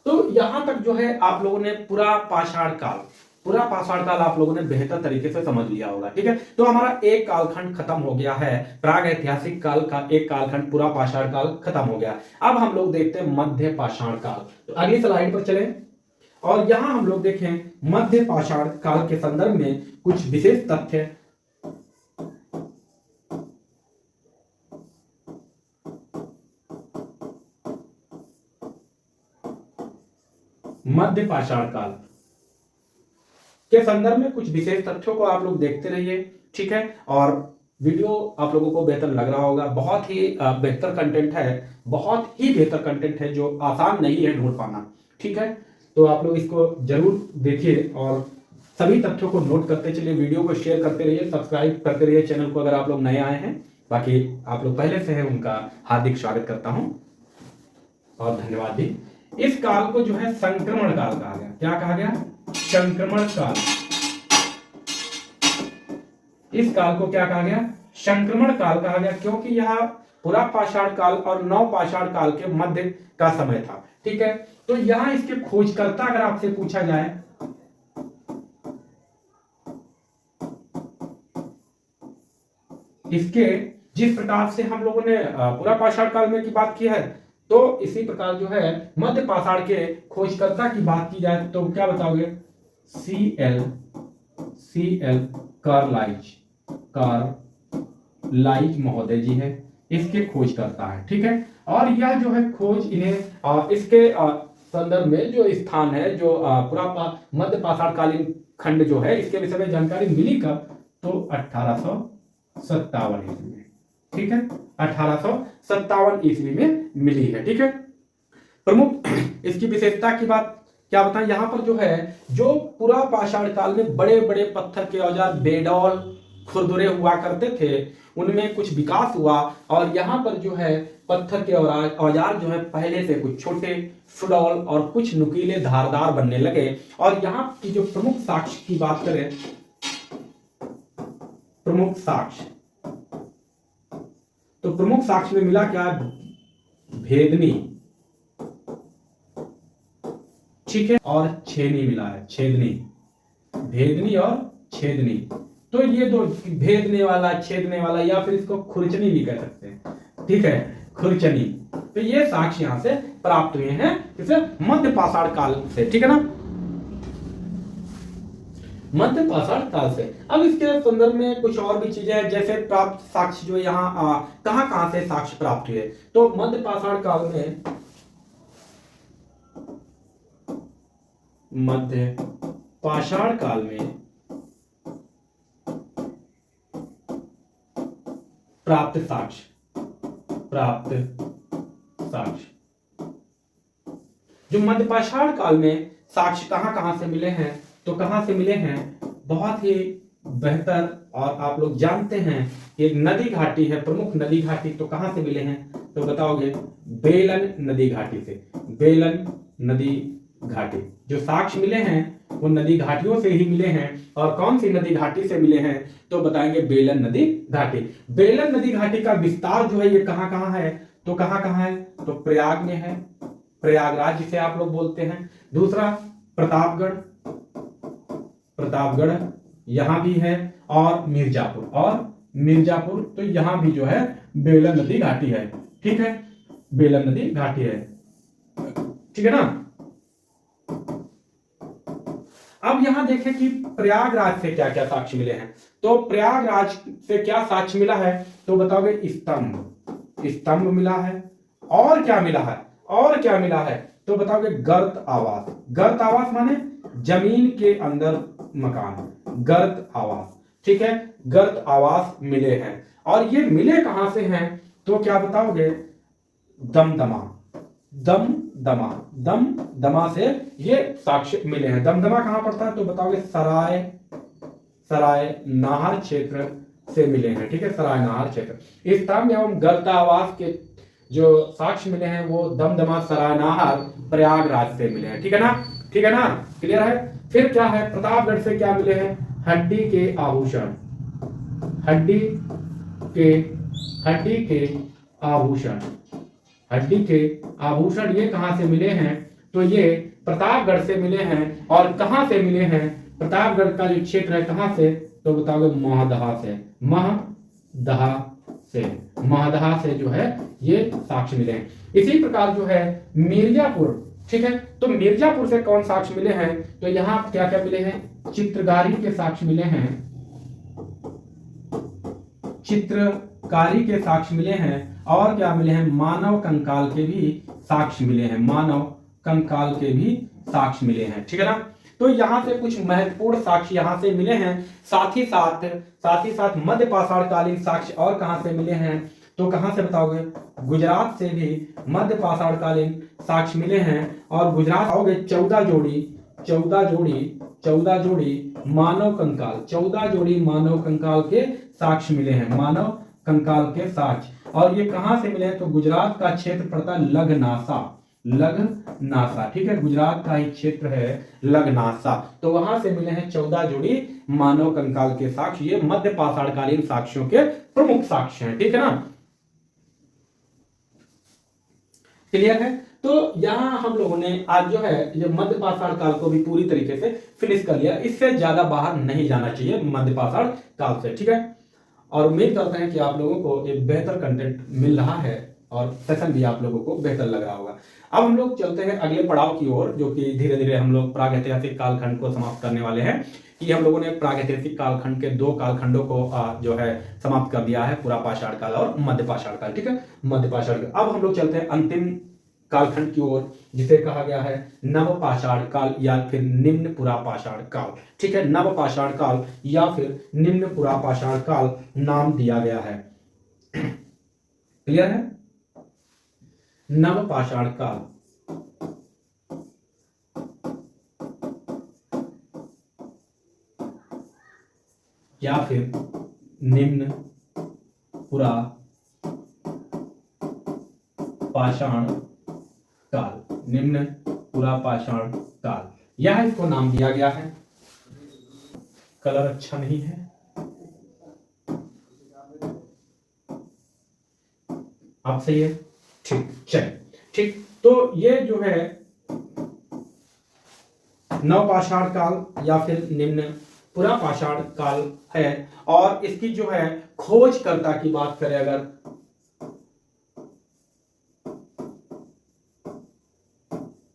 तो यहां तक जो है आप लोगों ने पूरा पाषाण काल, पूरा पाषाण काल आप लोगों ने बेहतर तरीके से समझ लिया होगा। ठीक है, तो हमारा एक कालखंड खत्म हो गया है, प्राग ऐतिहासिक काल का एक कालखंड, पूरा पाषाण काल खत्म हो गया। अब हम लोग देखते हैं मध्य पाषाण काल। तो अगली स्लाइड पर चलें और यहां हम लोग देखें मध्य पाषाण काल के संदर्भ में कुछ विशेष तथ्य। मध्य पाषाण काल के संदर्भ में कुछ विशेष तथ्यों को आप लोग देखते रहिए। ठीक है, और वीडियो आप लोगों को बेहतर लग रहा होगा, बहुत ही बेहतर कंटेंट है, बहुत ही बेहतर कंटेंट है जो आसान नहीं है ढूंढ पाना। ठीक है, तो आप लोग इसको जरूर देखिए और सभी तथ्यों को नोट करते चलिए, वीडियो को शेयर करते रहिए, सब्सक्राइब करते रहिए चैनल को अगर आप लोग नए आए हैं। बाकी आप लोग पहले से हैं उनका हार्दिक स्वागत करता हूं और धन्यवाद भी। इस काल को जो है संक्रमण काल कहा गया। क्या कहा गया? संक्रमण काल। इस काल को क्या कहा गया? संक्रमण काल कहा गया, क्योंकि यह पूरा पाषाण काल और नव पाषाण काल के मध्य का समय था। ठीक है, तो यहां इसके खोजकर्ता अगर आपसे पूछा जाए इसके जिस प्रकार से हम लोगों ने पूरा पाषाण काल में की बात की है, तो इसी प्रकार जो है मध्य पाषाण के खोजकर्ता की बात की जाए तो क्या बताओगे? सी एल कार्लाइज महोदय जी है, इसके खोजकर्ता है। ठीक है, और यह जो है खोज इन्हें इसके संदर्भ में जो स्थान है, जो पूरा मध्य पाषाण कालीन खंड जो है, इसके विषय में जानकारी मिली कब? तो 1857 ईस्वी में। ठीक है, 1857 ईस्वी में मिली है। ठीक है, प्रमुख इसकी विशेषता की बात क्या बताएं? यहां पर जो है, जो पूरा पाषाण काल में बड़े बड़े पत्थर के औजार बेडौल खुरदुरे हुआ करते थे, उनमें कुछ विकास हुआ, और यहाँ पर जो है पत्थर के औजार जो है पहले से कुछ छोटे, सुडौल और कुछ नुकीले धारदार बनने लगे। और यहाँ की जो प्रमुख साक्ष्य की बात करें, प्रमुख साक्ष्य, तो प्रमुख साक्ष्य में मिला क्या? भेदनी, ठीक है, और छेनी मिला है, छेदनी, भेदनी और छेदनी। तो ये दो, भेदने वाला, छेदने वाला, या फिर इसको खुरचनी भी कह सकते हैं। ठीक है, खुरचनी। तो ये साक्ष्य यहां से प्राप्त हुए हैं, इसे मध्य पाषाण काल से। ठीक है ना, मध्य पाषाण काल से। अब इसके संदर्भ में कुछ और भी चीजें हैं, जैसे प्राप्त साक्ष्य जो यहाँ कहां से साक्ष्य प्राप्त हुए, तो मध्य पाषाण काल में, मध्य पाषाण काल में प्राप्त साक्ष्य, जो मध्य पाषाण काल में साक्ष्य कहां से मिले हैं, तो कहां से मिले हैं? बहुत ही बेहतर, और आप लोग जानते हैं कि एक नदी घाटी है, प्रमुख नदी घाटी, तो कहां से मिले हैं? तो बताओगे? बेलन नदी घाटी से। बेलन नदी घाटी, जो साक्ष्य मिले हैं वो नदी घाटियों से ही मिले हैं। और कौन सी नदी घाटी से मिले हैं? तो बताएंगे बेलन नदी घाटी। बेलन नदी घाटी का विस्तार जो है ये कहां है? तो कहां है? तो प्रयाग में है, प्रयागराज जिसे आप लोग बोलते हैं। दूसरा प्रतापगढ़, यहां भी है, और मिर्जापुर, तो यहां भी जो है बेलन नदी घाटी है। ठीक है, बेलन नदी घाटी है। ठीक है ना। अब यहां देखें कि प्रयागराज से क्या क्या साक्ष्य मिले हैं। तो प्रयागराज से क्या साक्ष्य मिला है? तो बताओगे? स्तंभ मिला है। और क्या मिला है? तो बताओगे? गर्त आवास माने जमीन के अंदर मकान, गर्त आवास। ठीक है, गर्त आवास मिले हैं। और ये मिले कहां से हैं? तो क्या बताओगे? दमदमा से ये साक्ष्य मिले हैं। दमदमा कहां पड़ता है? तो बताओगे? सराय नाहर क्षेत्र से मिले हैं। ठीक है, सराय नाहर क्षेत्र। स्तंभ एवं गर्तावास के जो साक्ष्य मिले हैं वो दमदमा, सराय नाहर, प्रयागराज से मिले हैं। ठीक है ना, क्लियर है। फिर क्या है? प्रतापगढ़ से क्या मिले हैं? हड्डी के आभूषण, ये कहां से मिले हैं? तो ये प्रतापगढ़ से मिले हैं। और कहां से मिले हैं? प्रतापगढ़ का जो क्षेत्र है कहां से? तो बताओगे? महदहा से जो है ये साक्ष्य मिले हैं। इसी प्रकार जो है मिर्जापुर, ठीक है, तो मिर्जापुर से कौन साक्ष्य मिले हैं? तो यहां क्या क्या मिले हैं? चित्रकारी के साक्ष्य मिले हैं, और क्या मिले हैं? मानव कंकाल के भी साक्ष्य मिले हैं। ठीक है ना। तो यहां से कुछ महत्वपूर्ण साक्ष्य यहां से मिले हैं। साथ ही साथ मध्य पाषाण कालीन साक्ष्य और कहां से मिले हैं? तो कहां से बताओगे? गुजरात से भी मध्य पाषाण कालीन साक्ष्य मिले हैं। और गुजरात आओगे? 14 जोड़ी मानव कंकाल के साक्ष्य मिले हैं, मानव कंकाल के साक्ष्य। और ये कहां से मिले हैं? तो गुजरात का क्षेत्र पड़ता है लगनासा। ठीक है, गुजरात का ही क्षेत्र है लगनासा, तो वहां से मिले हैं 14 जोड़ी मानव कंकाल के साक्ष्य। ये मध्य पाषाणकालीन साक्ष्यों के प्रमुख साक्ष्य हैं। ठीक है ना, क्लियर है। तो यहां हम लोगों ने आज जो है ये मध्य पाषाण काल को भी पूरी तरीके से फिनिश कर लिया। इससे ज्यादा बाहर नहीं जाना चाहिए मध्य पाषाण काल से। ठीक है, और उम्मीद करते हैं कि आप लोगों को एक बेहतर कंटेंट मिल रहा है और सेशन भी आप लोगों को बेहतर लग रहा होगा। अब हम लोग चलते हैं अगले पड़ाव की ओर, जो कि धीरे धीरे हम लोग प्रागैतिहासिक कालखंड को समाप्त करने वाले हैं। कि हम लोगों ने प्रागैतिहासिक कालखंड के 2 कालखंडों को जो है समाप्त कर दिया है, पूरा पाषाण काल और मध्य पाषाण काल। ठीक है, मध्य पाषाण काल। अब हम लोग चलते हैं अंतिम कालखंड की ओर, जिसे कहा गया है नव पाषाण काल या फिर निम्न पुरा पाषाण काल। ठीक है, नव पाषाण काल या फिर निम्न पुरा पाषाण काल नाम दिया गया है। क्लियर है? नव पाषाण काल या फिर निम्न पुरा पाषाण काल, निम्न पुरा पाषाण काल, यह इसको नाम दिया गया है। कलर अच्छा नहीं है, आप सही है? ठीक, चलिए ठीक। तो ये जो है नवपाषाण काल या फिर निम्न पुरा पाषाण काल है। और इसकी जो है खोजकर्ता की बात करें अगर,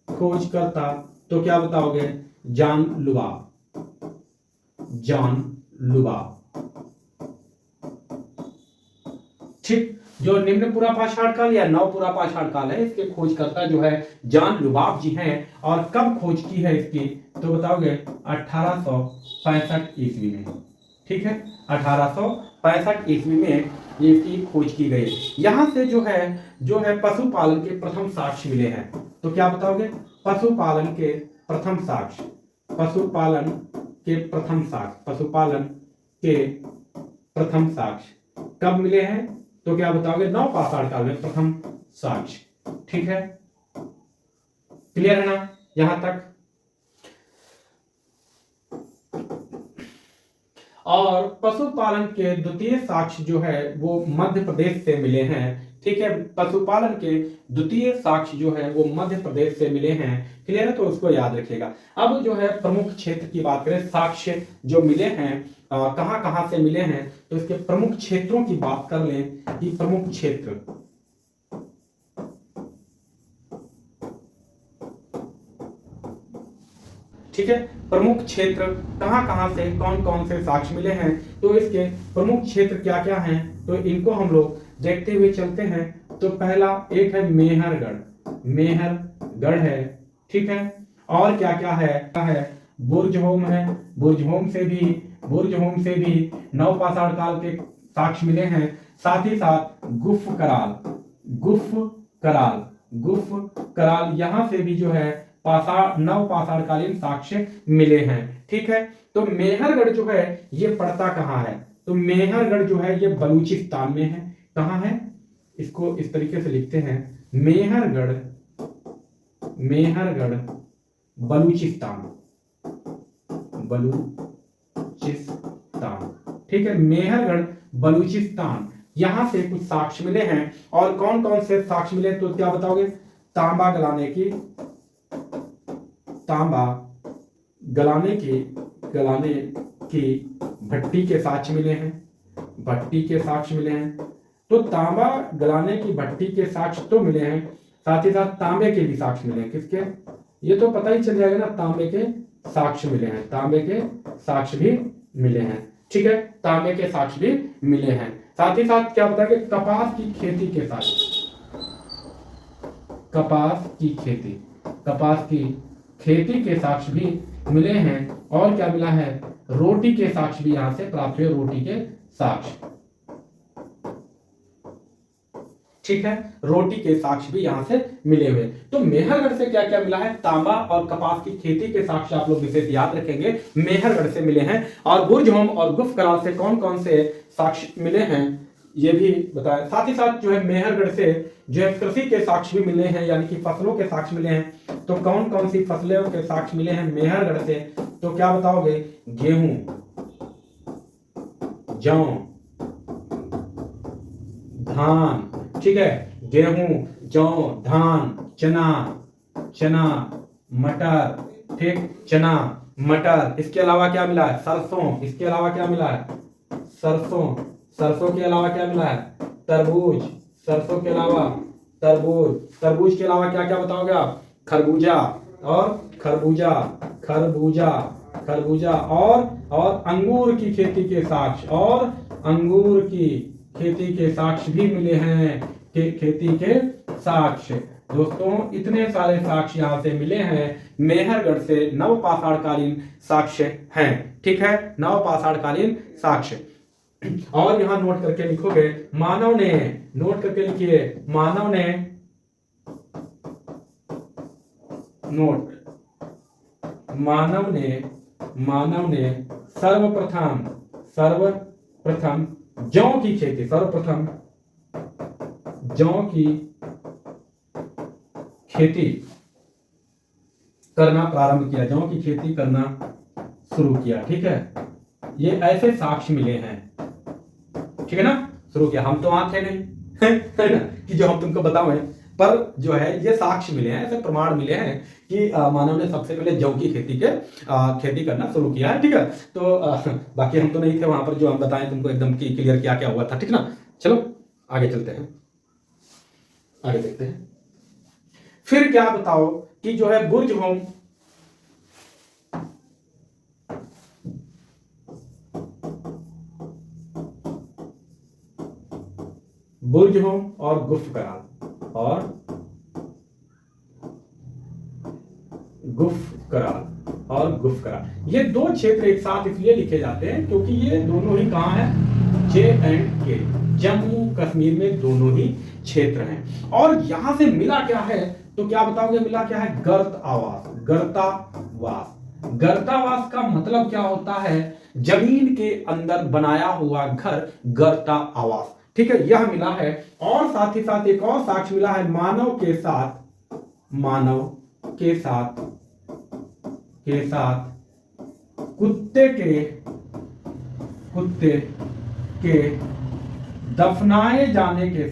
खोजकर्ता तो क्या बताओगे? John Lubbock, John Lubbock. ठीक, जो निम्न पुरा पाषाण काल या नव पुरा पाषाण काल है, इसके खोजकर्ता जो है जॉन लुबाब जी हैं। और कब खोज की है इसकी तो बताओगे? 1865 ईस्वी में। ठीक है, 1865 ईस्वी में ये इसकी खोज की गई। यहां से जो है पशुपालन के प्रथम साक्ष्य मिले हैं। तो क्या बताओगे? पशुपालन के प्रथम साक्ष्य, पशुपालन के प्रथम साक्ष्य, पशुपालन के प्रथम साक्ष्य कब मिले हैं? तो क्या बताओगे? नव पाषाण काल में प्रथम साक्ष्य। ठीक है, क्लियर है ना यहां तक? और पशुपालन के द्वितीय साक्ष्य जो है वो मध्य प्रदेश से मिले हैं। ठीक है, पशुपालन के द्वितीय साक्ष्य जो है वो मध्य प्रदेश से मिले हैं। क्लियर है? तो उसको याद रखिएगा। अब जो है प्रमुख क्षेत्र की बात करें, साक्ष्य जो मिले हैं कहां कहां से मिले हैं, तो इसके प्रमुख क्षेत्रों की बात कर लें कि प्रमुख क्षेत्र, ठीक है, प्रमुख क्षेत्र कहां कहां से कौन कौन से साक्ष्य मिले हैं, तो इसके प्रमुख क्षेत्र क्या क्या हैं, तो इनको हम लोग देखते हुए चलते हैं। तो पहला एक है मेहरगढ़, मेहरगढ़ है। ठीक है, और क्या क्या है? बुर्जहोम है, बुर्जहोम से भी नव पाषाण काल के साक्ष्य मिले हैं। साथ ही साथ गुफ कराल, गुफ कराल, गुफ कराल, यहां से भी जो है नव पाषाणकालीन साक्ष्य मिले हैं। ठीक है, तो मेहरगढ़ जो है ये पड़ता कहां है? तो मेहरगढ़ जो है ये बलूचिस्तान में है। कहां है? इसको इस तरीके से लिखते हैं, मेहरगढ़, मेहरगढ़ बलूचिस्तान, बलूचिस्तान। ठीक है, मेहरगढ़ बलूचिस्तान, यहां से कुछ साक्ष्य मिले हैं। और कौन कौन से साक्ष्य मिले तो क्या बताओगे? तांबा गलाने की, तांबा गलाने की भट्टी के साक्ष्य मिले हैं, भट्टी के साक्ष्य मिले हैं। तो तांबा गलाने की भट्टी के साक्ष्य तो मिले हैं, साथ ही साथ तांबे के भी साक्ष्य मिले हैं। किसके? ये तो पता ही चल जाएगा ना, तांबे के साक्ष्य मिले हैं, तांबे के साक्ष्य भी मिले हैं। ठीक है, तांबे के साक्ष्य भी मिले हैं। साथ ही साथ क्या बताया कि कपास की खेती के साक्ष्य, कपास की खेती, कपास की खेती के साक्ष्य भी मिले हैं। और क्या मिला है? रोटी के साक्ष्य भी यहां से प्राप्त हुए, रोटी के साक्ष्य। ठीक है, रोटी के साक्ष्य भी यहां से मिले हुए। तो मेहरगढ़ से क्या क्या मिला है? तांबा और कपास की खेती के साक्ष्य आप लोग विशेष याद रखेंगे, मेहरगढ़ से मिले हैं। और बुर्जहोम और गुफ कराल से कौन कौन से साक्ष्य मिले हैं ये भी बताया। साथ ही साथ जो है मेहरगढ़ से जो है कृषि के साक्ष्य भी मिले हैं, यानी कि फसलों के साक्ष्य मिले हैं। तो कौन कौन सी फसलों के साक्ष्य मिले हैं मेहरगढ़ से? तो क्या बताओगे? गेहूं, जौ, धान। ठीक है, गेहूं, जौ, धान, चना, मटर। ठीक, चना, मटर। इसके अलावा क्या मिला है? सरसों। इसके अलावा क्या मिला है? सरसों, सरसों के अलावा क्या मिला है? तरबूज। सरसों के अलावा तरबूज। तरबूज के अलावा क्या क्या बताओगे आप? खरबूजा और खरबूजा, खरबूजा, खरबूजा और अंगूर की खेती के साक्ष्य, और अंगूर की खेती के साक्ष्य भी मिले हैं, खेती के साक्ष्य। दोस्तों इतने सारे साक्ष्य यहाँ से मिले हैं, मेहरगढ़ से नवपाषाणकालीन साक्ष्य हैं। ठीक है, नवपाषाणकालीन साक्ष्य। और यहां नोट करके लिखोगे, मानव ने, नोट करके लिखिए, मानव ने, नोट, मानव ने सर्वप्रथम जौ की खेती, सर्वप्रथम जौ की खेती करना प्रारंभ किया, जौ की खेती करना शुरू किया। ठीक है, ये ऐसे साक्ष्य मिले हैं। ठीक है ना, शुरू किया, हम तो वहां थे नहीं है ना कि जो हम तुमको बताओ, पर जो है ये साक्ष्य मिले हैं, ऐसे प्रमाण मिले हैं कि मानव ने सबसे पहले जौ की खेती करना शुरू किया है। ठीक है, तो बाकी हम तो नहीं थे वहां पर, जो हम बताएं तुमको एकदम क्लियर क्या क्या हुआ था। ठीक ना, चलो आगे चलते हैं, आगे देखते हैं। फिर क्या बताओ कि जो है बुर्ज होम, बुर्ज होम और गुफ्त करार, और गुफ्त करार और गुफ्त करार, ये दो क्षेत्र एक साथ इसलिए लिखे जाते हैं क्योंकि ये दोनों ही कहां है? J&K, जम्मू कश्मीर में दोनों ही क्षेत्र हैं। और यहां से मिला क्या है, तो क्या बताओगे मिला क्या है? गर्त आवास, गर्तावास। गर्तावास का मतलब क्या होता है? जमीन के अंदर बनाया हुआ घर, गर्ता आवास। ठीक है, यह मिला है। और साथ ही साथ एक और साक्ष्य मिला है, मानव के साथ कुत्ते के दफनाए जाने के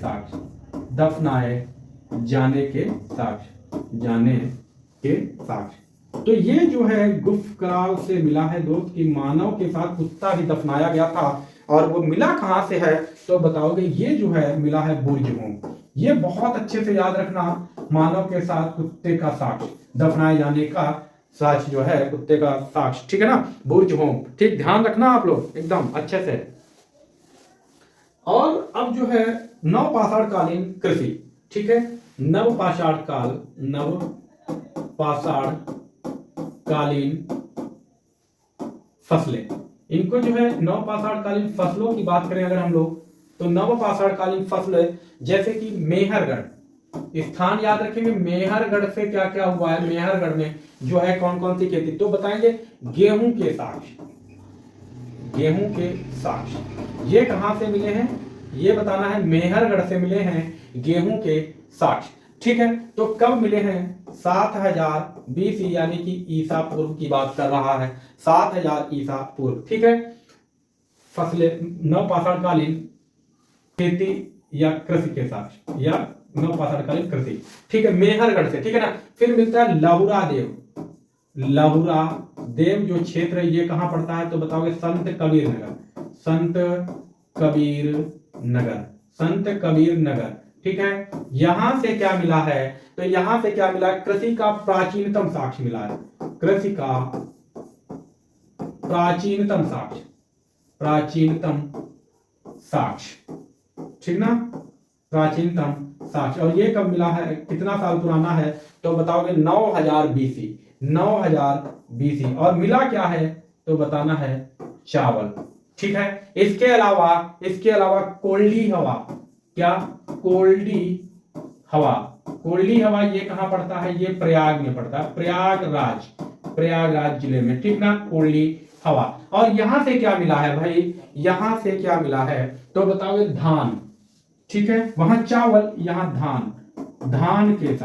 साक्ष्य, तो ये जो है गुफ्त करार से मिला है दोस्त, कि मानव के साथ कुत्ता भी दफनाया गया था। और वो मिला कहां से है, तो बताओगे ये जो है मिला है बुर्ज होम। ये बहुत अच्छे से याद रखना, मानव के साथ कुत्ते का साक्ष्य, दफनाए जाने का साक्ष्य जो है, कुत्ते का साक्ष्य। ठीक है ना, बुर्ज होम। ठीक, ध्यान रखना आप लोग एकदम अच्छे से। और अब जो है नवपाषाणकालीन कृषि। ठीक है, नवपाषाणकालीन फसलें, इनको जो है नवपाषाणकालीन फसलों की बात करें अगर हम लोग, तो नवपाषाणकालीन फसलें जैसे कि मेहरगढ़, स्थान याद रखेंगे, मेहरगढ़ से क्या क्या हुआ है, मेहरगढ़ में जो है कौन कौन सी खेती, तो बताएंगे गेहूं के साक्ष्य, ये कहां से मिले हैं, ये बताना है, मेहरगढ़ से मिले हैं गेहूं के साक्ष्य। ठीक है, तो कब मिले हैं? 7000 BC, यानी कि ईसा पूर्व की बात कर रहा है, 7000 ईसा पूर्व। ठीक है, फसलें, नवपाषाणकालीन खेती या कृषि के साक्ष्य, या नवपाषाणकालीन कृषि। ठीक है, मेहरगढ़ से। ठीक है ना, फिर मिलता है लहुरा देव। लहुरा देव जो क्षेत्र है ये कहां पड़ता है, तो बताओगे संत कबीर नगर। ठीक है, यहां से क्या मिला है, तो यहां से क्या मिला? कृषि का प्राचीनतम साक्ष्य मिला है, कृषि का प्राचीनतम साक्ष्य। ठीक ना, प्राचीनतम साक्ष्य। और ये कब मिला है, कितना साल पुराना है, तो बताओगे 9000 BC। और मिला क्या है, तो बताना है चावल। ठीक है, इसके अलावा कोल्डी हवा, क्या? कोल्डी हवा ये कहां पड़ता है? ये प्रयाग में पड़ता है, प्रयागराज जिले में। ठीक ना, कोल्डी हवा। और यहां से क्या मिला है भाई, यहां से क्या मिला है, तो बताओगे धान। ठीक है, वहां चावल, यहां धान के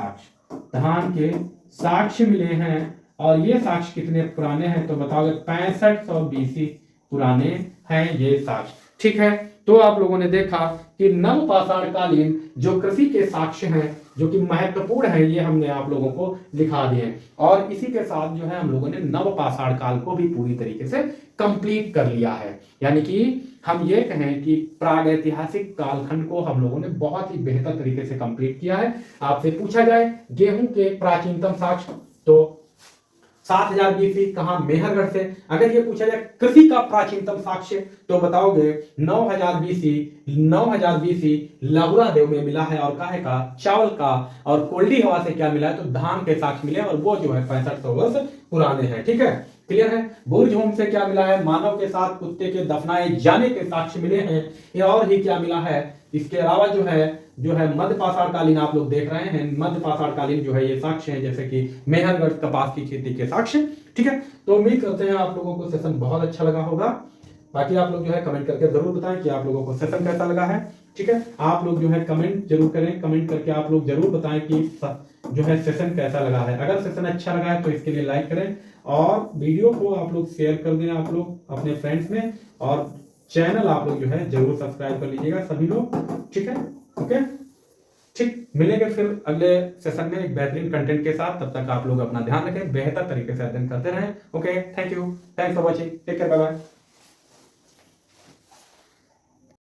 साक्ष्य मिले हैं। और ये साक्ष्य कितने पुराने हैं, तो बताओगे 6500 BC पुराने हैं ये साक्ष्य। ठीक है, तो आप लोगों ने देखा कि नवपाषाणकालीन जो कृषि के साक्ष्य हैं जो कि महत्वपूर्ण है, ये हमने आप लोगों को लिखा दिए हैं। और इसी के साथ जो है हम लोगों ने नवपाषाण काल को भी पूरी तरीके से कंप्लीट कर लिया है। यानी कि हम ये कहें कि प्रागैतिहासिक कालखंड को हम लोगों ने बहुत ही बेहतर तरीके से कंप्लीट किया है। आपसे पूछा जाए गेहूं के प्राचीनतम साक्ष्य, तो 7000 बीसी कहां? मेहरगढ़ से। अगर ये पूछा जाए कृषि का प्राचीनतम साक्ष्य, तो बताओगे 9000 बीसी लहुरा देव में मिला है। और काहे का? चावल का। और कोल्डी हवा से क्या मिला है? तो धान के साक्ष्य मिले, और वो जो है 6500 वर्ष पुराने हैं। ठीक है, क्लियर है। बुर्ज होम से क्या मिला है? मानव के साथ कुत्ते के दफनाए जाने के साक्ष्य मिले हैं। ये और ही क्या मिला है? इसके अलावा जो है मध्य पाषाण कालीन आप लोग देख रहे हैं, मध्य पाषाण कालीन जो है ये साक्ष्य है, जैसे कि मेहरगढ़ कपास की खेती के साक्ष्य। ठीक है, तो उम्मीद करते हैं आप लोगों को सेशन बहुत अच्छा लगा होगा। बाकी आप लोग जो है कमेंट करके जरूर बताएं कि आप लोगों को सेशन कैसा लगा है। ठीक है, आप लोग जो है कमेंट जरूर करें, कमेंट करके आप लोग जरूर बताएं कि जो है सेशन कैसा लगा है। अगर सेशन अच्छा लगा है तो इसके लिए लाइक करें, और वीडियो को आप लोग शेयर कर दें आप लोग अपने फ्रेंड्स में, और चैनल आप लोग जो है जरूर सब्सक्राइब कर लीजिएगा सभी लोग। ठीक है, ओके, ठीक, मिलेंगे फिर अगले सेशन में एक बेहतरीन कंटेंट के साथ। तब तक आप लोग अपना ध्यान रखें, बेहतर तरीके से अध्ययन करते रहें। Okay, thank you, thanks for watching, take care, bye bye.